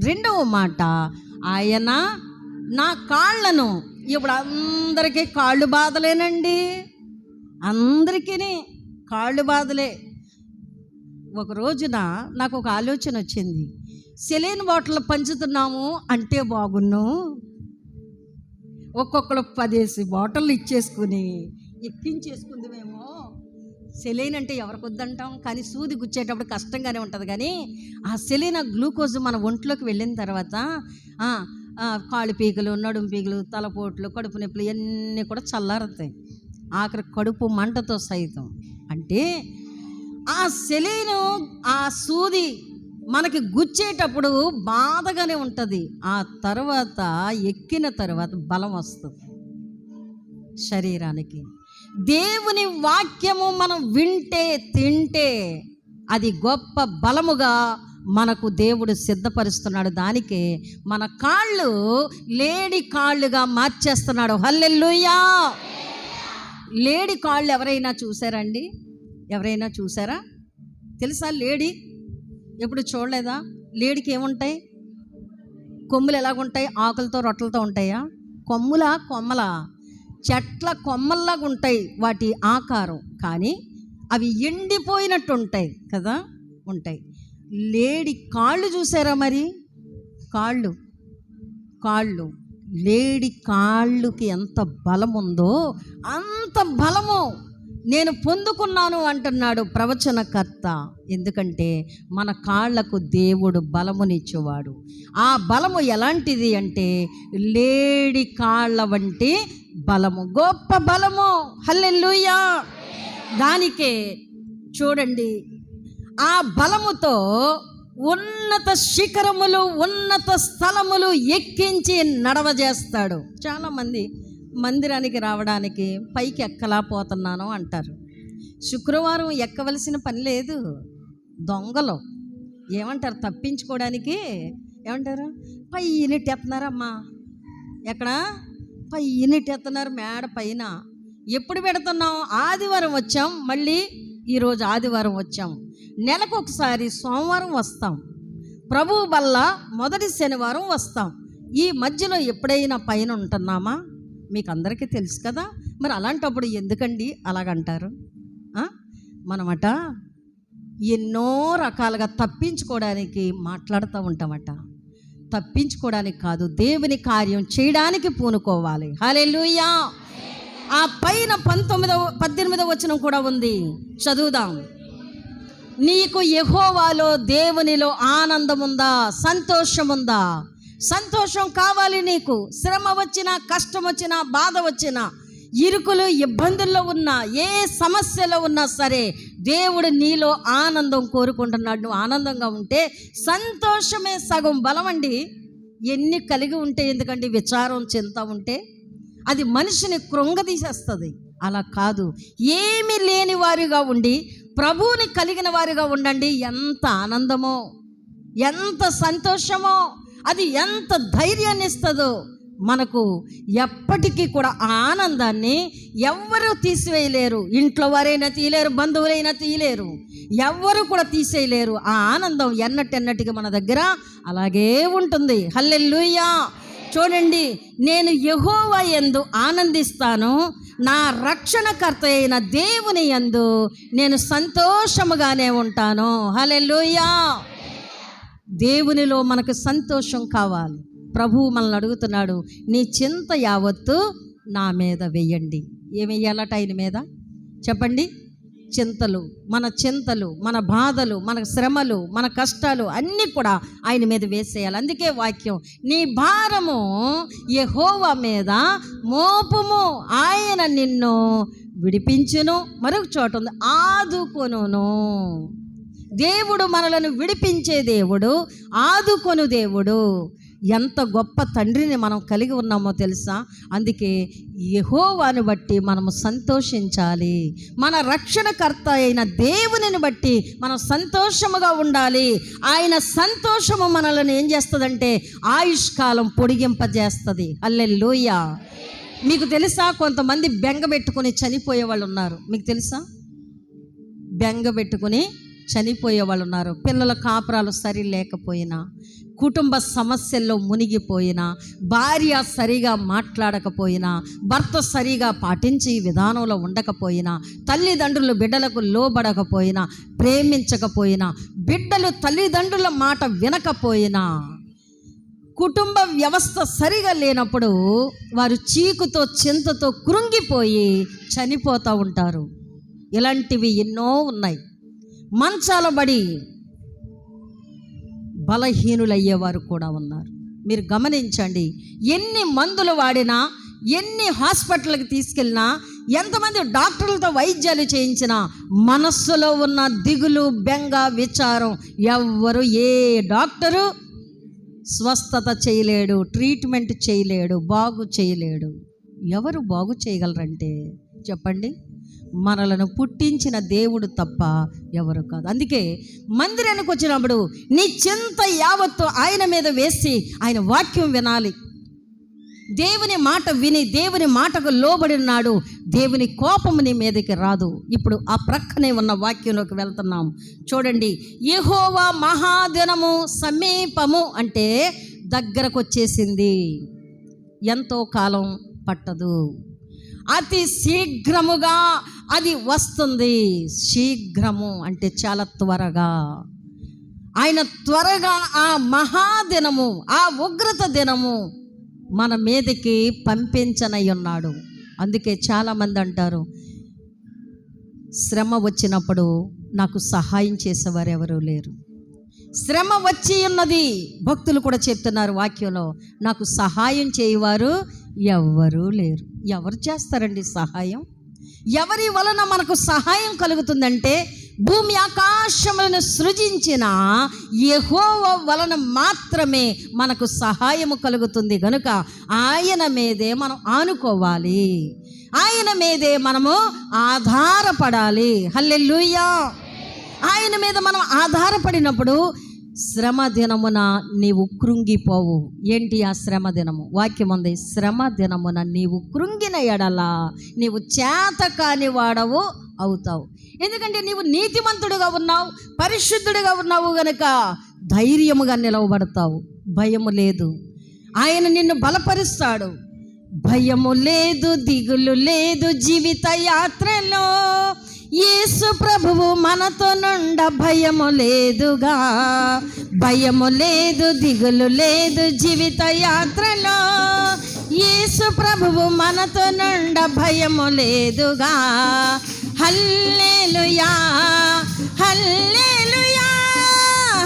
[SPEAKER 1] 2వ మాట, ఆయన నా కాళ్ళను. ఇప్పుడు అందరికీ కాళ్ళు బాధలేనండి, అందరికీ కాళ్ళు బాధలే. ఒక రోజున నాకు ఒక ఆలోచన వచ్చింది. సెలైన్ బాటిల్ పంచుతున్నాము అంటే బాగున్ను, ఒక్కొక్కరు 10 బాటిల్ ఇచ్చేసుకుని ఎక్కించేసుకుందామేమో. సెలైన్ అంటే ఎవరికి వద్దంటాం, కానీ సూది గుచ్చేటప్పుడు కష్టంగానే ఉంటుంది. కానీ ఆ సెలైన్, గ్లూకోజ్ మన ఒంట్లోకి వెళ్ళిన తర్వాత కాళ్ళు పీకలు, నడుము పీకలు, తలపోట్లు, కడుపు నొప్పులు ఇవన్నీ కూడా చల్లారుతాయి, ఆఖరి కడుపు మంటతో సైతం. అంటే ఆ సెలైను, ఆ సూది మనకి గుచ్చేటప్పుడు బాధగానే ఉంటుంది. ఆ తర్వాత ఎక్కిన తర్వాత బలం వస్తుంది శరీరానికి. దేవుని వాక్యము మనం వింటే, తింటే అది గొప్ప బలముగా మనకు దేవుడు సిద్ధపరుస్తున్నాడు. దానికే మన కాళ్ళు లేడి కాళ్ళుగా మార్చేస్తున్నాడు. హల్లెలూయా. లేడి కాళ్ళు ఎవరైనా చూసారండి? ఎవరైనా చూసారా? తెలుసా లేడీ? ఎప్పుడు చూడలేదా? లేడికి ఏముంటాయి? కొమ్ములు ఎలాగుంటాయి? ఆకులతో రొట్టెలతో ఉంటాయా? కొమ్మల చెట్ల కొమ్మల్లాగా ఉంటాయి వాటి ఆకారం, కానీ అవి ఎండిపోయినట్టు ఉంటాయి కదా, ఉంటాయి. లేడి కాళ్ళు చూసారా మరి? కాళ్ళు లేడి కాళ్ళుకి ఎంత బలం ఉందో అంత బలము నేను పొందుకున్నాను అంటున్నాడు ప్రవచనకర్త. ఎందుకంటే మన కాళ్లకు దేవుడు బలమునిచ్చేవాడు. ఆ బలము ఎలాంటిది అంటే లేడి కాళ్ళ వంటి బలము, గొప్ప బలము. హల్లెలూయా. దానికే చూడండి, ఆ బలముతో ఉన్నత శిఖరములు, ఉన్నత స్థలములు ఎక్కించి నడవజేస్తాడు. చాలామంది మందిరానికి రావడానికి పైకి ఎక్కలా పోతున్నాను అంటారు. శుక్రవారం ఎక్కవలసిన పని లేదు. దొంగలు ఏమంటారు, తప్పించుకోవడానికి ఏమంటారు, పైనెట్టేస్తున్నారమ్మా. ఎక్కడ పైనెట్టేస్తున్నారు, మేడ పైన. ఎప్పుడు పెడుతున్నాం? ఆదివారం వచ్చాం, మళ్ళీ ఈరోజు ఆదివారం వచ్చాం. నెలకు ఒకసారి సోమవారం వస్తాం, ప్రభువు వల్ల మొదటి శనివారం వస్తాం. ఈ మధ్యలో ఎప్పుడైనా పైన ఉంటున్నామా? మీకు అందరికీ తెలుసు కదా. మరి అలాంటప్పుడు ఎందుకండి అలాగంటారు? మనమట ఎన్నో రకాలుగా తప్పించుకోవడానికి మాట్లాడుతూ ఉంటామట. తప్పించుకోవడానికి కాదు, దేవుని కార్యం చేయడానికి పూనుకోవాలి. హల్లెలూయా. ఆ పైన 18వ వచనం కూడా ఉంది, చదువుదాం. నీకు యెహోవాలో దేవునిలో ఆనందముందా, సంతోషముందా? సంతోషం కావాలి నీకు. శ్రమ వచ్చినా, కష్టం వచ్చినా, బాధ వచ్చినా, ఇరుకులు ఇబ్బందుల్లో ఉన్నా, ఏ సమస్యలో ఉన్నా సరే దేవుడు నీలో ఆనందం కోరుకుంటున్నాడు. నువ్వు ఆనందంగా ఉంటే సంతోషమే సగం బలం అండి. ఎన్ని కలిగి ఉంటే ఎందుకండి విచారం, చింత ఉంటే అది మనిషిని కృంగదీసేస్తుంది. అలా కాదు, ఏమీ లేని వారిగా ఉండి ప్రభువుని కలిగిన వారిగా ఉండండి. ఎంత ఆనందమో, ఎంత సంతోషమో, అది ఎంత ధైర్యాన్ని ఇస్తుందో మనకు. ఎప్పటికీ కూడా ఆ ఆనందాన్ని ఎవ్వరూ తీసివేయలేరు. ఇంట్లో వారైనా తీయలేరు, బంధువులైనా తీయలేరు, ఎవ్వరూ కూడా తీసేయలేరు. ఆ ఆనందం ఎన్నటెన్నటికి మన దగ్గర అలాగే ఉంటుంది. హల్లెలూయా. చూడండి, నేను యెహోవా యందు ఆనందిస్తాను, నా రక్షణకర్త అయిన దేవుని యందు నేను సంతోషముగానే ఉంటాను. హల్లెలూయా. దేవునిలో మనకు సంతోషం కావాలి. ప్రభువు మనల్ని అడుగుతున్నాడు, నీ చింత యావత్తు నా మీద వెయ్యండి. ఏమి వెయ్యాలట ఆయన మీద? చెప్పండి. చింతలు, మన బాధలు, మన శ్రమలు, మన కష్టాలు అన్నీ కూడా ఆయన మీద వేసేయాలి. అందుకే వాక్యం, నీ భారము యెహోవా మీద మోపుము, ఆయన నిన్ను విడిపించును. మరొక చోట ఉంది, ఆదుకొనును. దేవుడు మనలను విడిపించే దేవుడు, ఆదుకొను దేవుడు. ఎంత గొప్ప తండ్రిని మనం కలిగి ఉన్నామో తెలుసా? అందుకే యెహోవాను బట్టి మనము సంతోషించాలి. మన రక్షణకర్త అయిన దేవునిని బట్టి మనం సంతోషముగా ఉండాలి. ఆయన సంతోషము మనల్ని ఏం చేస్తుందంటే ఆయుష్కాలం పొడిగింపజేస్తుంది. హల్లెలూయా. మీకు తెలుసా, కొంతమంది బెంగ పెట్టుకుని చనిపోయే వాళ్ళు ఉన్నారు. మీకు తెలుసా? బెంగ పెట్టుకుని చనిపోయే వాళ్ళు ఉన్నారు. పిల్లల కాపురాలు సరి లేకపోయినా, కుటుంబ సమస్యల్లో మునిగిపోయినా, భార్య సరిగా మాట్లాడకపోయినా, భర్త సరిగా పాటించి విధానంలో ఉండకపోయినా, తల్లిదండ్రులు బిడ్డలకు లోబడకపోయినా, ప్రేమించకపోయినా, బిడ్డలు తల్లిదండ్రుల మాట వినకపోయినా, కుటుంబ వ్యవస్థ సరిగా లేనప్పుడు వారు చీకుతో, చింతతో కృంగిపోయి చనిపోతూ ఉంటారు. ఇలాంటివి ఎన్నో ఉన్నాయి. మంచాల బడి బలహీనులయ్యేవారు కూడా ఉన్నారు. మీరు గమనించండి, ఎన్ని మందులు వాడినా, ఎన్ని హాస్పిటల్కి తీసుకెళ్ళినా, ఎంతమంది డాక్టర్లతో వైద్యాలు చేయించినా మనస్సులో ఉన్న దిగులు, బెంగ, విచారం ఎవ్వరు, ఏ డాక్టరు స్వస్థత చేయలేడు, ట్రీట్మెంట్ చేయలేడు, బాగు చేయలేడు. ఎవరు బాగు చేయగలరంటే చెప్పండి? మనలను పుట్టించిన దేవుడు తప్ప ఎవరు కాదు. అందుకే మందిరానికి వచ్చినప్పుడు నీ చింత యావత్తు ఆయన మీద వేసి ఆయన వాక్యం వినాలి. దేవుని మాట విని దేవుని మాటకు లోబడినాడు, దేవుని కోపము నీ మీదకి రాదు. ఇప్పుడు ఆ ప్రక్కనే ఉన్న వాక్యంలోకి వెళ్తున్నాం. చూడండి, యెహోవా మహాదినము సమీపము అంటే దగ్గరకు వచ్చేసింది, ఎంతో కాలం పట్టదు, అతి శీఘ్రముగా అది వస్తుంది. శీఘ్రము అంటే చాలా త్వరగా. ఆయన త్వరగా ఆ మహాదినము, ఆ ఉగ్రత దినము మన మీదకి పంపించనై ఉన్నాడు. అందుకే చాలామంది అంటారు, శ్రమ వచ్చినప్పుడు నాకు సహాయం చేసేవారు ఎవరూ లేరు. శ్రమ వచ్చి ఉన్నది, భక్తులు కూడా చెప్తున్నారు వాక్యంలో, నాకు సహాయం చేయవారు ఎవ్వరూ లేరు. ఎవరు చేస్తారండి సహాయం? ఎవరి వలన మనకు సహాయం కలుగుతుందంటే భూమి ఆకాశములను సృజించిన యెహోవా వలన మాత్రమే మనకు సహాయము కలుగుతుంది. కనుక ఆయన మీదే మనం ఆనుకోవాలి. ఆయన మీదే మనము ఆధారపడాలి. హల్లెలూయా. ఆయన మీద మనం ఆధారపడినప్పుడు శ్రమ దినమున నీవు కృంగిపోవు. ఏంటి ఆ శ్రమ దినము? వాక్యం ఉంది, శ్రమ దినమున నీవు కృంగిన ఎడల నీవు చేత కాని వాడవు అవుతావు. ఎందుకంటే నీవు నీతిమంతుడుగా ఉన్నావు, పరిశుద్ధుడిగా ఉన్నావు గనుక ధైర్యముగా నిలవబడతావు. భయము లేదు, ఆయన నిన్ను బలపరుస్తాడు. భయము లేదు, దిగులు లేదు జీవిత యాత్రలో, యేసు ప్రభువు మనతో నుండ భయము లేదుగా. భయము లేదు, దిగులు లేదు జీవిత యాత్రలో, యేసు ప్రభువు మనతో నుండ భయము లేదుగా. హల్లెలూయా, హల్లెలూయా,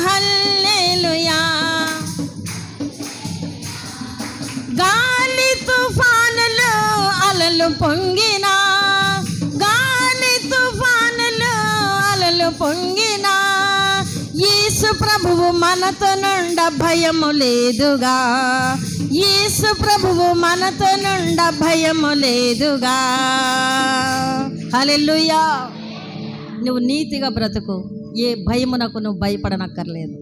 [SPEAKER 1] హల్లెలూయా. గాలి తుఫానులు అలలు పొంగినా, గాలి తుఫానులు అలలు పొంగినా, యేసు ప్రభువు మనతో నుండ భయము లేదుగా. యేసు ప్రభువు మనతో నుండ భయము లేదుగా. హల్లెలూయా. నువ్వు నీతిగా బ్రతుకు, ఏ భయమునకు నువ్వు భయపడనక్కర్లేదు.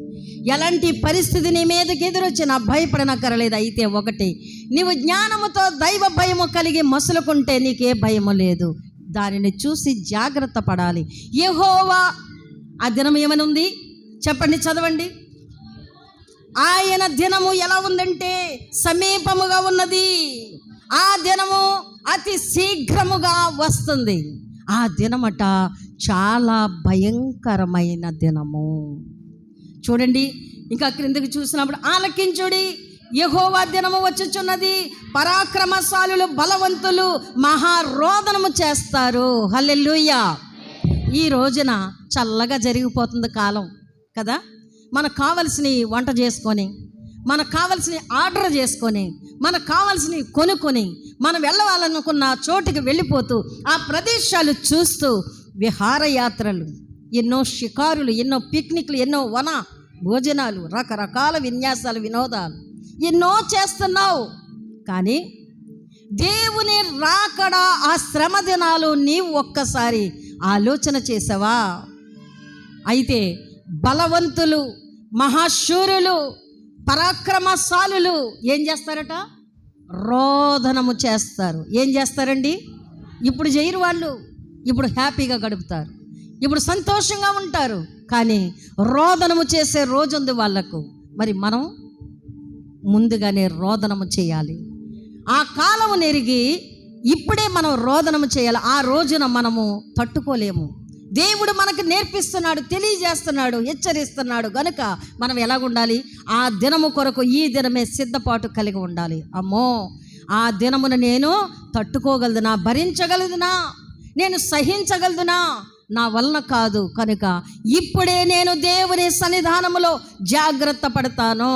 [SPEAKER 1] ఎలాంటి పరిస్థితి నీ మీదకి ఎదురొచ్చినా భయపడనక్కర్లేదు. అయితే ఒకటి, నీవు జ్ఞానముతో దైవ భయము కలిగి మసులుకుంటే నీకే భయము లేదు. దానిని చూసి జాగ్రత్త పడాలి. యెహోవా, ఆ దినం ఏమని ఉంది చెప్పండి, చదవండి. ఆయన దినము ఎలా ఉందంటే సమీపముగా ఉన్నది. ఆ దినము అతి శీఘ్రముగా వస్తుంది. ఆ దినమట చాలా భయంకరమైన దినము. చూడండి, ఇంకా క్రిందకి చూసినప్పుడు, ఆలకించుడి, యెహోవా దినము వచ్చుచున్నది, పరాక్రమశాలులు బలవంతులు మహారోదనము చేస్తారు. హల్లెలూయా. ఈ రోజున చల్లగా జరిగిపోతుంది కాలం కదా. మనకు కావలసినవి వంట చేసుకొని, మనకు కావలసినవి ఆర్డర్ చేసుకొని, మనకు కావలసినవి కొనుక్కొని, మనం వెళ్ళాలనుకున్న చోటుకి వెళ్ళిపోతూ ఆ ప్రదేశాలు చూస్తూ విహారయాత్రలు, ఎన్నో షికారులు, ఎన్నో పిక్నిక్లు, ఎన్నో వన భోజనాలు, రకరకాల విన్యాసాలు, వినోదాలు ఎన్నో చేస్తున్నావు. కానీ దేవుని రాకడ, ఆ శ్రమ దినాలు నీవు ఒక్కసారి ఆలోచన చేసావా? అయితే బలవంతులు, మహాశూరులు, పరాక్రమశాలులు ఏం చేస్తారట? రోదనము చేస్తారు. ఏం చేస్తారండి? ఇప్పుడు చేయరు వాళ్ళు, ఇప్పుడు హ్యాపీగా గడుపుతారు, ఇప్పుడు సంతోషంగా ఉంటారు. కానీ రోదనము చేసే రోజు ఉంది వాళ్ళకు. మరి మనం ముందుగానే రోదనము చేయాలి. ఆ కాలము నెరిగి ఇప్పుడే మనం రోదనము చేయాలి. ఆ రోజున మనము తట్టుకోలేము. దేవుడు మనకు నేర్పిస్తున్నాడు, తెలియజేస్తున్నాడు, హెచ్చరిస్తున్నాడు. గనుక మనం ఎలాగుండాలి? ఆ దినము కొరకు ఈ దినమే సిద్ధపాటు కలిగి ఉండాలి. అమ్మో, ఆ దినమును నేను తట్టుకోగలదునా, భరించగలదునా, నేను సహించగలదునా? నా వలన కాదు. కనుక ఇప్పుడే నేను దేవుని సన్నిధానములో జాగ్రత్త పడతాను,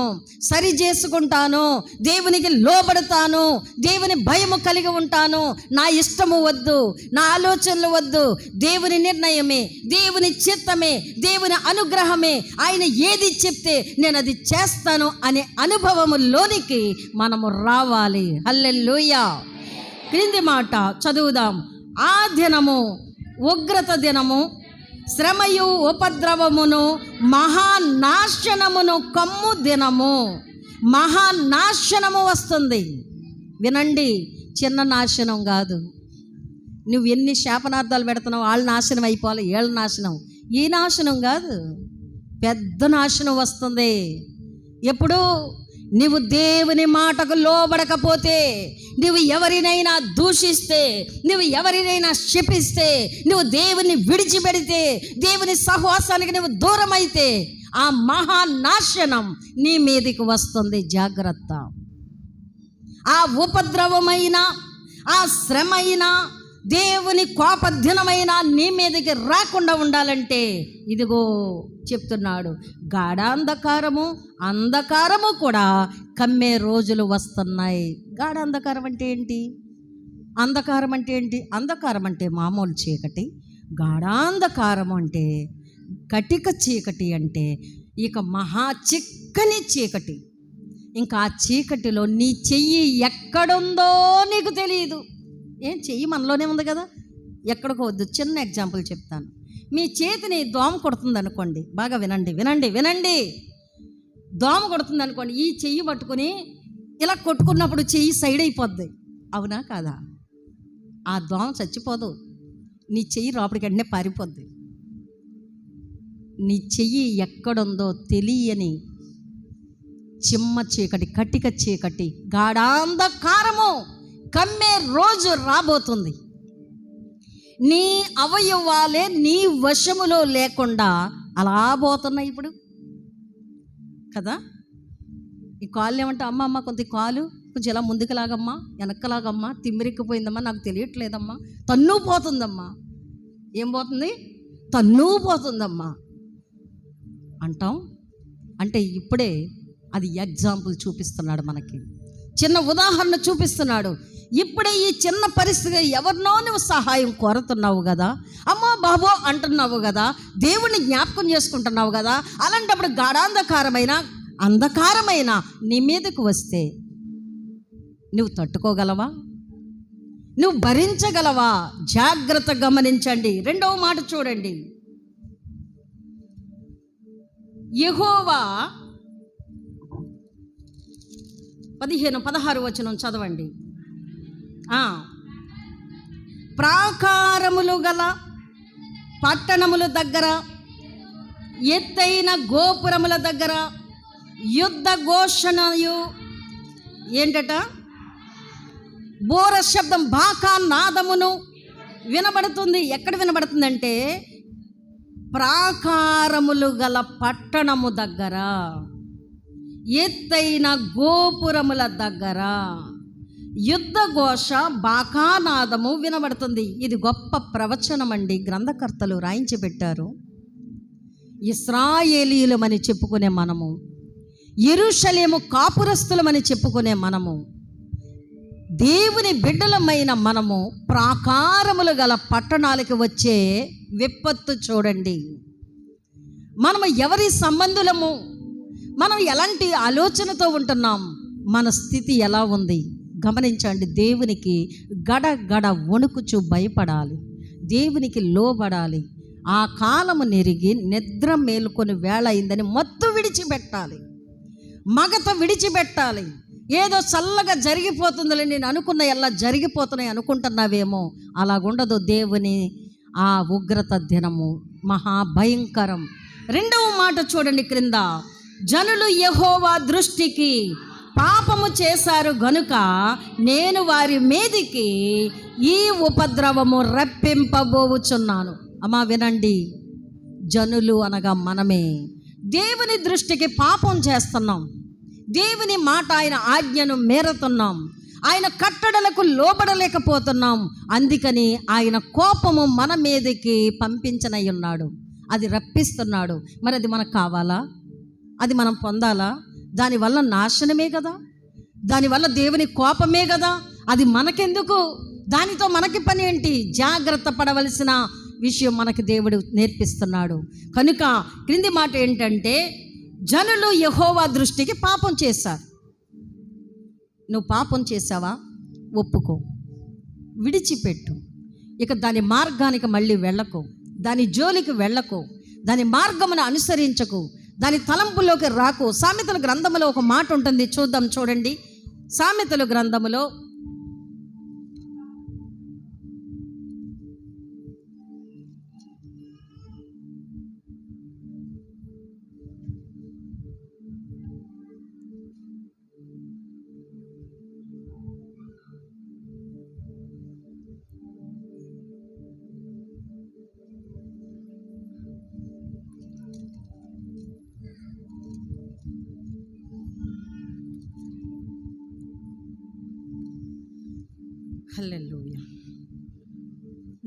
[SPEAKER 1] సరి చేసుకుంటాను, దేవునికి లోబడతాను, దేవుని భయము కలిగి ఉంటాను. నా ఇష్టము వద్దు, నా ఆలోచనలు వద్దు, దేవుని నిర్ణయమే, దేవుని చిత్తమే, దేవుని అనుగ్రహమే, ఆయన ఏది చెప్తే నేను అది చేస్తాను అనే అనుభవములోనికి మనము రావాలి. హల్లెలూయా. క్రింది మాట చదువుదాం. ఆ దినము ఉగ్రత దినము, శ్రమయు ఉపద్రవమును మహానాశనమును కమ్ము దినము. మహానాశనము వస్తుంది. వినండి, చిన్న నాశనం కాదు. నువ్వు ఎన్ని శాపనార్థాలు పెడుతున్నావు, వాళ్ళ నాశనం అయిపోవాలి, ఏళ్ళ నాశనం. ఈ నాశనం కాదు, పెద్ద నాశనం వస్తుంది. ఎప్పుడు? నీవు దేవుని మాటకు లోబడకపోతే, నువ్వు ఎవరినైనా దూషిస్తే, నువ్వు ఎవరినైనా శపిస్తే, నువ్వు దేవుని విడిచిపెడితే, దేవుని సహవాసానికి నువ్వు దూరం అయితే ఆ మహానాశనం నీ మీదకి వస్తుంది. జాగ్రత్త. ఆ ఉపద్రవమైన, ఆ శ్రమైన, దేవుని కోపదినమైన నీ మీదకి రాకుండా ఉండాలంటే ఇదిగో చెప్తున్నాడు, గాఢాంధకారము, అంధకారము కూడా కమ్మే రోజులు వస్తున్నాయి. గాఢాంధకారం అంటే ఏంటి? అంధకారం అంటే ఏంటి? అంధకారం అంటే మామూలు చీకటి. గాఢాంధకారం అంటే కటిక చీకటి, అంటే ఇక మహా చిక్కని చీకటి. ఇంకా ఆ చీకటిలో నీ చెయ్యి ఎక్కడుందో నీకు తెలియదు. ఏం చెయ్యి మనలోనే ఉంది కదా, ఎక్కడికో వద్దు. చిన్న ఎగ్జాంపుల్ చెప్తాను. మీ చేతిని దోమ కొడుతుంది అనుకోండి, బాగా వినండి వినండి వినండి. దోమ కొడుతుంది అనుకోండి, ఈ చెయ్యి పట్టుకొని ఇలా కొట్టుకున్నప్పుడు చెయ్యి సైడ్ అయిపోద్ది, అవునా కాదా? ఆ దోమ చచ్చిపోదు, నీ చెయ్యి లోపలికి వెంటనే పారిపోద్ది. నీ చెయ్యి ఎక్కడుందో తెలియని చిమ్మ చీకటి, కటిక చీకటి, గాఢాంధకారము కమ్మే రోజు రాబోతుంది. నీ అవయవాలే నీ వశములో లేకుండా అలా పోతున్నాయి ఇప్పుడు కదా. ఈ కాళ్ళు ఏమంటే, అమ్మ కొంత కాలు కొంచెం ఇలా ముందుకు లాగమ్మా, వెనక్కలాగమ్మా, తిమ్మిరిక్కిపోయిందమ్మా, నాకు తెలియట్లేదమ్మా, తన్ను పోతుందమ్మా. ఏం పోతుంది? తన్ను పోతుందమ్మా అంటాం. అంటే ఇప్పుడే అది ఎగ్జాంపుల్ చూపిస్తున్నాడు మనకి, చిన్న ఉదాహరణ చూపిస్తున్నాడు. ఇప్పుడే ఈ చిన్న పరిస్థితి ఎవరినో నువ్వు సహాయం కోరుతున్నావు కదా, అమ్మో బాబో అంటున్నావు కదా, దేవుణ్ణి జ్ఞాపకం చేసుకుంటున్నావు కదా. అలాంటప్పుడు అంధకారమైన నీ మీదకు వస్తే నువ్వు తట్టుకోగలవా? నువ్వు భరించగలవా? జాగ్రత్త గమనించండి. రెండవ మాట చూడండి. యెహోవా 15-16 వచనం చదవండి. ప్రాకారములు గల పట్టణముల దగ్గర, ఎత్తైన గోపురముల దగ్గర యుద్ధ ఘోషణయు ఏంటట, బోర శబ్దం, బాకా నాదమును వినబడుతుంది. ఎక్కడ వినబడుతుందంటే ప్రాకారములు గల పట్టణము దగ్గర, ఎత్తైన గోపురముల దగ్గర యుద్ధ ఘోష, బాకానాదము వినబడుతుంది. ఇది గొప్ప ప్రవచనం అండి. గ్రంథకర్తలు రాయించి పెట్టారు. ఇశ్రాయేలీయులమని చెప్పుకునే మనము, యెరూషలేము కాపురస్తులమని చెప్పుకునే మనము, దేవుని బిడ్డలమైన మనము ప్రాకారములు గల పట్టణాలకి వచ్చే విపత్తు చూడండి. మనము ఎవరి సంబంధులము, మనం ఎలాంటి ఆలోచనతో ఉంటున్నాం, మన స్థితి ఎలా ఉంది గమనించండి. దేవునికి గడగడ వణుకుచు భయపడాలి, దేవునికి లోబడాలి. ఆ కాలము నెరిగి నిద్ర మేలుకొని వేళ అయిందని మత్తు విడిచిపెట్టాలి, మగత విడిచిపెట్టాలి. ఏదో చల్లగా జరిగిపోతుందిలే, నేను అనుకున్న ఎలా జరిగిపోతున్నాయి అనుకుంటున్నావేమో, అలాగుండదు. దేవుని ఆ ఉగ్రత దినము మహాభయంకరం. రెండవ మాట చూడండి క్రింద, జనులు యెహోవా దృష్టికి పాపము చేశారు గనుక నేను వారి మీదికి ఈ ఉపద్రవము రప్పింపబోచున్నాను. అమ్మా వినండి, జనులు అనగా మనమే దేవుని దృష్టికి పాపం చేస్తున్నాం. దేవుని మాట, ఆయన ఆజ్ఞను మేరుతున్నాం, ఆయన కట్టడలకు లోబడలేకపోతున్నాం. అందుకని ఆయన కోపము మన మీదకి పంపించనై ఉన్నాడు, అది రప్పిస్తున్నాడు. మరి అది మనకు కావాలా? అది మనం పొందాలా? దానివల్ల నాశనమే కదా, దానివల్ల దేవుని కోపమే కదా. అది మనకెందుకు? దానితో మనకి పని ఏంటి? జాగ్రత్త పడవలసిన విషయం మనకి దేవుడు నేర్పిస్తున్నాడు. కనుక క్రింది మాట ఏంటంటే, జనులు యెహోవా దృష్టికి పాపం చేశారు. నువ్వు పాపం చేసావా? ఒప్పుకో, విడిచిపెట్టు. ఇక దాని మార్గానికి మళ్ళీ వెళ్ళకు, దాని జోలికి వెళ్ళకు, దాని మార్గమును అనుసరించకు, దాని తలంపులోకి రాకు. సామెతల గ్రంథములో ఒక మాట ఉంటుంది, చూద్దాం చూడండి. సామెతల గ్రంథములో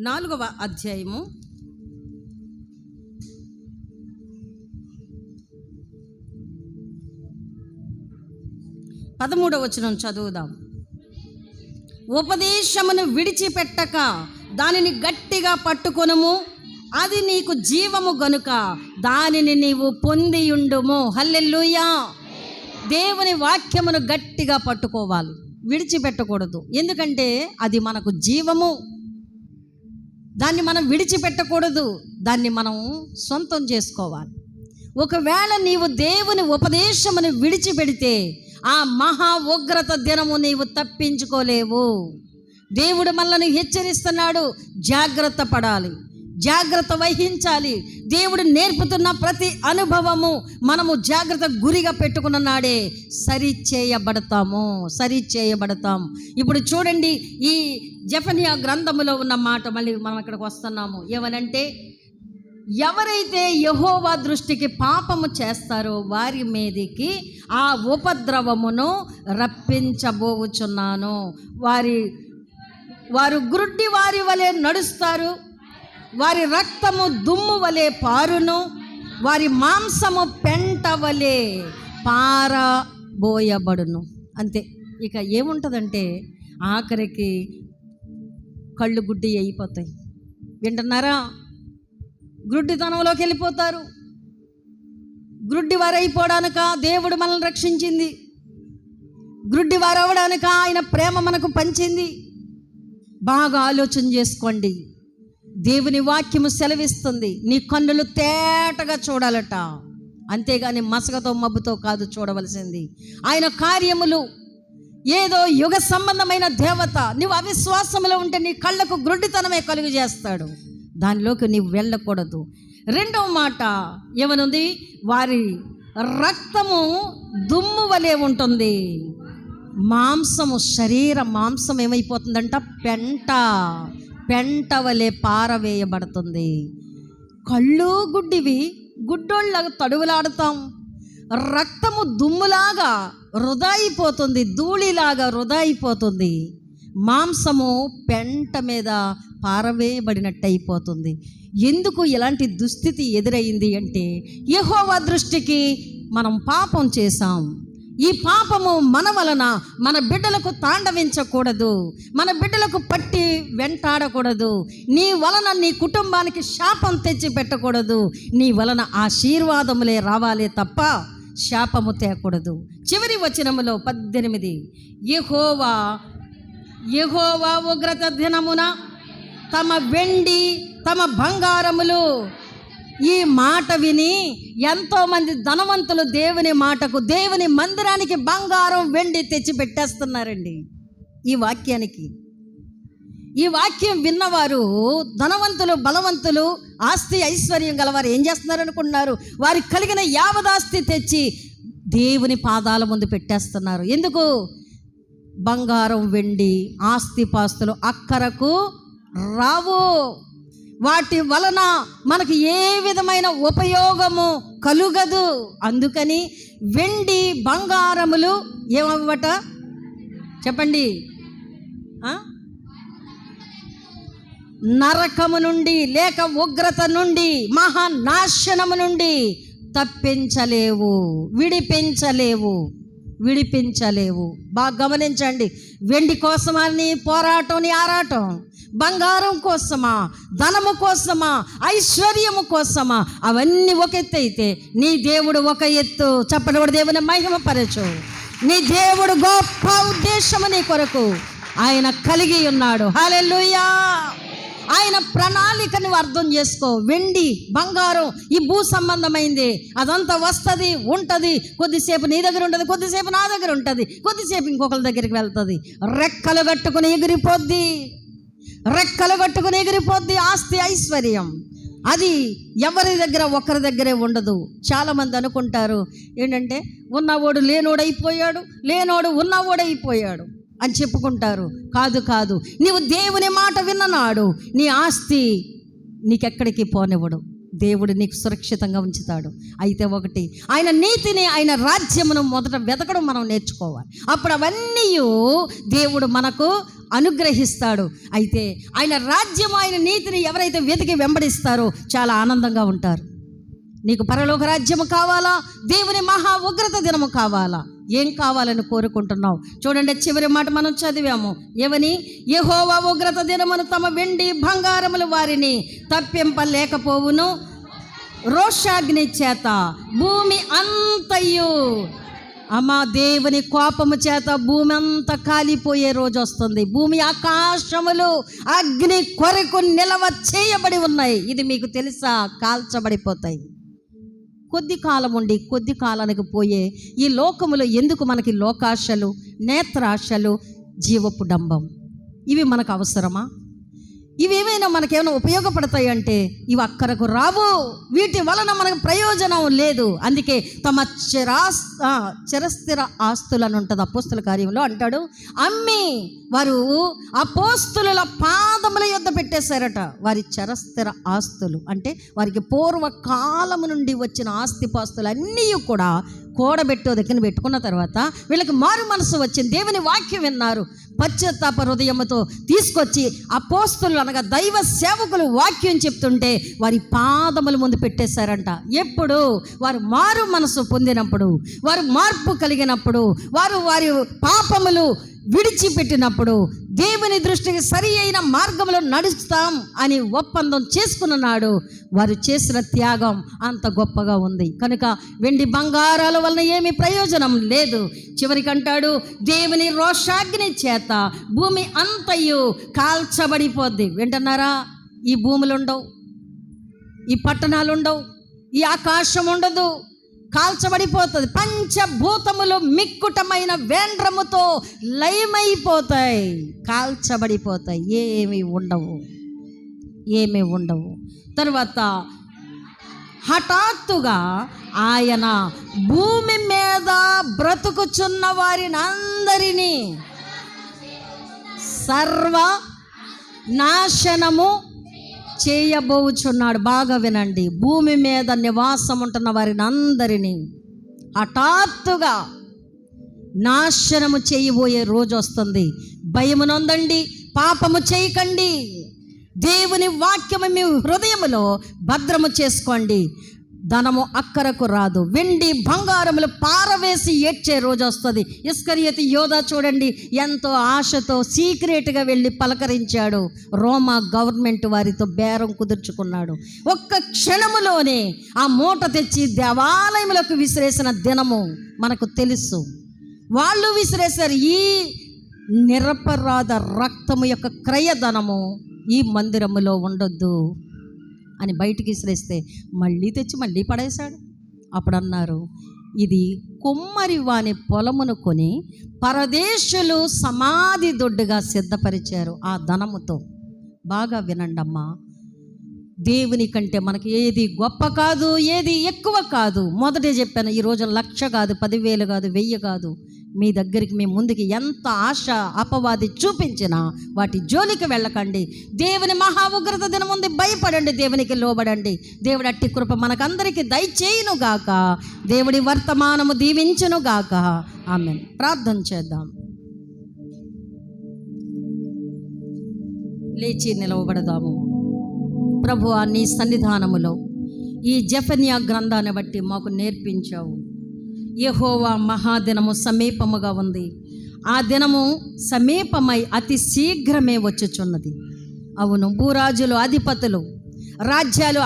[SPEAKER 1] 4వ అధ్యాయము 13వ వచనం చదువుదాం. ఉపదేశమును విడిచిపెట్టక దానిని గట్టిగా పట్టుకొనుము, అది నీకు జీవము గనుక దానిని నీవు పొందియుండుము. హల్లెలూయా. దేవుని వాక్యమును గట్టిగా పట్టుకోవాలి. విడిచిపెట్టకూడదు. ఎందుకంటే అది మనకు జీవము. దాన్ని మనం విడిచిపెట్టకూడదు, దాన్ని మనం సొంతం చేసుకోవాలి. ఒకవేళ నీవు దేవుని ఉపదేశమును విడిచిపెడితే ఆ మహా ఉగ్రత దినము నీవు తప్పించుకోలేవు. దేవుడు మనల్ని హెచ్చరిస్తున్నాడు, జాగ్రత్త పడాలి, జాగ్రత్త వహించాలి. దేవుడు నేర్పుతున్న ప్రతి అనుభవము మనము జాగ్రత్త గురిగా పెట్టుకున్న నాడే సరిచేయబడతాం. ఇప్పుడు చూడండి, ఈ జెఫన్యా గ్రంథములో ఉన్న మాట మళ్ళీ మనం ఇక్కడికి వస్తున్నాము. ఏమనంటే, ఎవరైతే యెహోవా దృష్టికి పాపము చేస్తారో వారి మీదికి ఆ ఉపద్రవమును రప్పించబోచున్నాను. వారు గ్రుడ్డి వారి వలె నడుస్తారు, వారి రక్తము దుమ్ము వలె పారును, వారి మాంసము పెంట వలె పారబోయబడును. అంతే. ఇక ఏముంటుందంటే ఆఖరికి కళ్ళు గుడ్డి అయిపోతాయి. వింటున్నారా? గ్రుడ్డితనంలోకి వెళ్ళిపోతారు. గ్రుడ్డి వారైపోవడానిక దేవుడు మనల్ని రక్షించింది? గ్రుడ్డి వారవడానిక ఆయన ప్రేమ మనకు పంచింది? బాగా ఆలోచన చేసుకోండి. దేవుని వాక్యము సెలవిస్తుంది, నీ కన్నులు తేటగా చూడాలట, అంతేగాని మసకతో మబ్బుతో కాదు చూడవలసింది. ఆయన కార్యములు ఏదో యుగ సంబంధమైన దేవత. నువ్వు అవిశ్వాసంలో ఉంటే నీ కళ్ళకు గ్రుడ్డితనమే కలుగు చేస్తాడు. దానిలోకి నీవు వెళ్ళకూడదు. రెండవ మాట ఏమనుంది? వారి రక్తము దుమ్ము వలె ఉంటుంది, మాంసము, శరీర మాంసం ఏమైపోతుందంట? పెంట వలె పారవేయబడుతుంది. కళ్ళు గుడ్డివి, గుడ్డోళ్ళలాగా తడువులాడుతాం. రక్తము దుమ్ములాగా వృధా అయిపోతుంది, ధూళిలాగా వృధా అయిపోతుంది. మాంసము పెంట మీద పారవేయబడినట్టు అయిపోతుంది. ఎందుకు ఇలాంటి దుస్థితి ఎదురైంది అంటే, యెహోవా దృష్టికి మనం పాపం చేశాం. ఈ పాపము మన వలన మన బిడ్డలకు తాండవించకూడదు, మన బిడ్డలకు పట్టి వెంటాడకూడదు. నీ వలన నీ కుటుంబానికి శాపం తెచ్చి పెట్టకూడదు. నీ వలన ఆశీర్వాదములే రావాలే తప్ప శాపము తేకూడదు. చివరి వచనములో 18, యెహోవా ఉగ్రత దినమున తమ వెండి తమ బంగారములు. ఈ మాట విని ఎంతోమంది ధనవంతులు దేవుని మాటకు, దేవుని మందిరానికి బంగారం వెండి తెచ్చి పెట్టేస్తున్నారండి. ఈ వాక్యం విన్నవారు, ధనవంతులు, బలవంతులు, ఆస్తి ఐశ్వర్యం గలవారు ఏం చేస్తున్నారు అనుకుంటున్నారు? వారికి కలిగిన యావదాస్తి తెచ్చి దేవుని పాదాల ముందు పెట్టేస్తున్నారు. ఎందుకు? బంగారం, వెండి, ఆస్తిపాస్తులు అక్కరకు రావు. వాటి వలన మనకు ఏ విధమైన ఉపయోగము కలుగదు. అందుకని వెండి బంగారములు ఏమవ్వట చెప్పండి? నరకము నుండి లేక ఉగ్రత నుండి, మహానాశనము నుండి తప్పించలేవు, విడిపించలేవు. బాగా గమనించండి. వెండి కోసమా నీ పోరాటం, నీ ఆరాటం? బంగారం కోసమా, ధనము కోసమా, ఐశ్వర్యము కోసమా? అవన్నీ ఒక ఎత్తు అయితే నీ దేవుడు ఒక ఎత్తు. చెప్పడం దేవుని మహిమపరచు. నీ దేవుడు గొప్ప ఉద్దేశము నీ కొరకు ఆయన కలిగి ఉన్నాడు. హల్లెలూయా. ఆయన ప్రణాళికను అర్థం చేసుకో. వెండి బంగారం ఈ భూ సంబంధమైంది, అదంతా వస్తుంది, ఉంటుంది. కొద్దిసేపు నీ దగ్గర ఉంటుంది, కొద్దిసేపు నా దగ్గర ఉంటుంది, కొద్దిసేపు ఇంకొకరి దగ్గరికి వెళ్తుంది. రెక్కలు కట్టుకుని ఎగిరిపోద్ది ఆస్తి ఐశ్వర్యం. అది ఎవరి దగ్గర ఒకరి దగ్గరే ఉండదు. చాలామంది అనుకుంటారు ఏంటంటే, ఉన్నవాడు లేనోడైపోయాడు, లేనోడు ఉన్నవాడైపోయాడు అని చెప్పుకుంటారు. కాదు. నీవు దేవుని మాట విన్ననాడు నీ ఆస్తి నీకెక్కడికి పోనివ్వడు. దేవుడు నీకు సురక్షితంగా ఉంచుతాడు. అయితే ఒకటి, ఆయన నీతిని, ఆయన రాజ్యమును మొదట వెతకడం మనం నేర్చుకోవాలి. అప్పుడు అవన్నీ దేవుడు మనకు అనుగ్రహిస్తాడు. అయితే ఆయన రాజ్యము, ఆయన నీతిని ఎవరైతే వెతికి వెంబడిస్తారో చాలా ఆనందంగా ఉంటారు. నీకు పరలోక రాజ్యము కావాలా? దేవుని మహా ఉగ్రత దినము కావాలా? ఏం కావాలని కోరుకుంటున్నావు? చూడండి, చివరి మాట మనం చదివాము. ఏమని? యెహోవా ఉగ్రత దినమును తమ వెండి బంగారములు వారిని తప్పింపలేకపోవును, రోషాగ్ని చేత భూమి అంతయు అమ్మా, దేవుని కోపము చేత భూమి అంతా కాలిపోయే రోజు వస్తుంది. భూమి ఆకాశములు అగ్ని కొరకు నిలవ చేయబడి ఉన్నాయి. ఇది మీకు తెలుసా? కాల్చబడిపోతాయి. కొద్ది కాలం ఉండి కొద్ది కాలానికి పోయే ఈ లోకములో ఎందుకు మనకి లోకాశలు, నేత్రాశలు, జీవపు డంబం? ఇవి మనకు అవసరమా? ఇవి ఏమైనా మనకేమైనా ఉపయోగపడతాయి అంటే ఇవి అక్కరకు రావు. వీటి వలన మనకు ప్రయోజనం లేదు. అందుకే తమ చిరస్థిర ఆస్తులను ఉంటుంది అపోస్తుల కార్యంలో అంటాడు, అమ్మి వారు అపోస్తుల పాదముల యొద్ద పెట్టేశారట. వారి చిరస్థిర ఆస్తులు అంటే వారికి పూర్వకాలము నుండి వచ్చిన ఆస్తిపాస్తులు అన్నీ కూడా కూడబెట్టో దగ్గర పెట్టుకున్న తర్వాత వీళ్ళకి మారు మనసు వచ్చింది. దేవుని వాక్యం విన్నారు, పశ్చాత్తాప హృదయముతో తీసుకొచ్చి అపోస్తులు అనగా దైవ సేవకులు వాక్యం చెప్తుంటే వారి పాదముల ముందు పెట్టేశారంట. ఎప్పుడు? వారు మారు మనసు పొందినప్పుడు, వారు మార్పు కలిగినప్పుడు, వారు వారి పాపములు విడిచిపెట్టినప్పుడు, దేవుని దృష్టికి సరి అయిన మార్గంలో నడుస్తాం అని ఒప్పందం చేసుకున్నాడు. వారు చేసిన త్యాగం అంత గొప్పగా ఉంది. కనుక వెండి బంగారాల వలన ఏమీ ప్రయోజనం లేదు. చివరికి అంటాడు, దేవుని రోషాగ్ని చేత భూమి అంతయు కాల్చబడిపోద్ది. వింటున్నారా? ఈ భూములు ఉండవు, ఈ పట్టణాలు ఉండవు, ఈ ఆకాశం ఉండదు, కాల్చబడిపోతుంది. పంచభూతములు మిక్కుటమైన వేండ్రముతో లయమైపోతాయి, కాల్చబడిపోతాయి, ఏమీ ఉండవు, ఏమీ ఉండవు. తర్వాత హఠాత్తుగా ఆయన భూమి మీద బ్రతుకుచున్న వారిని అందరినీ సర్వ నాశనము చేయబోచున్నాడు. బాగా వినండి. భూమి మీద నివాసం ఉంటున్న వారిని అందరినీ హఠాత్తుగా నాశనము చేయబోయే రోజు వస్తుంది. భయము నొందండి, పాపము చేయకండి, దేవుని వాక్యము మీ హృదయములో భద్రము చేసుకోండి. ధనము అక్కరకు రాదు, వెండి బంగారములు పారవేసి ఏడ్చే రోజు వస్తుంది. ఇస్కరియోతు యోధా చూడండి, ఎంతో ఆశతో సీక్రెట్గా వెళ్ళి పలకరించాడు. రోమా గవర్నమెంట్ వారితో బేరం కుదుర్చుకున్నాడు. ఒక్క క్షణములోనే ఆ మూట తెచ్చి దేవాలయంలోకి విసిరేసిన దినము మనకు తెలుసు. వాళ్ళు విసిరేశారు. ఈ నిరపరాధ రక్తము యొక్క క్రయధనము ఈ మందిరములో ఉండొద్దు అని బయటికి విసిరేస్తే మళ్ళీ తెచ్చి మళ్ళీ పడేశాడు. అప్పుడు అన్నారు, ఇది కుమ్మరి వాని పొలమును కొని పరదేశులు సమాధి దొడ్డుగా సిద్ధపరిచారు ఆ ధనముతో. బాగా వినండమ్మా, దేవుని కంటే మనకి ఏది గొప్ప కాదు, ఏది ఎక్కువ కాదు. మొదటే చెప్పాను, ఈరోజు 1,00,000 కాదు, 10,000 కాదు, 1000 కాదు. మీ దగ్గరికి మీ ముందుకి ఎంత ఆశ అపవాది చూపించినా వాటి జోలికి వెళ్ళకండి. దేవుని మహా ఉగ్రత దినం ఉంది, భయపడండి, దేవునికి లోబడండి. దేవుడి అట్టి కృప మనకందరికీ దయచేయును గాక. దేవుడి వర్తమానము దీవించును గాక. ఆమేన్. ప్రార్థన చేద్దాం. లేచి నిలవబడదాము. ప్రభువా, నీ సన్నిధానములో ఈ జెఫన్యా గ్రంథాన్ని బట్టి మాకు నేర్పించావు. యెహోవా మహాదినము సమీపముగా ఉంది. ఆ దినము సమీపమై అతి శీఘ్రమే వచ్చుచున్నది. అవును, భూరాజులు, అధిపతులు, రాజ్యాలు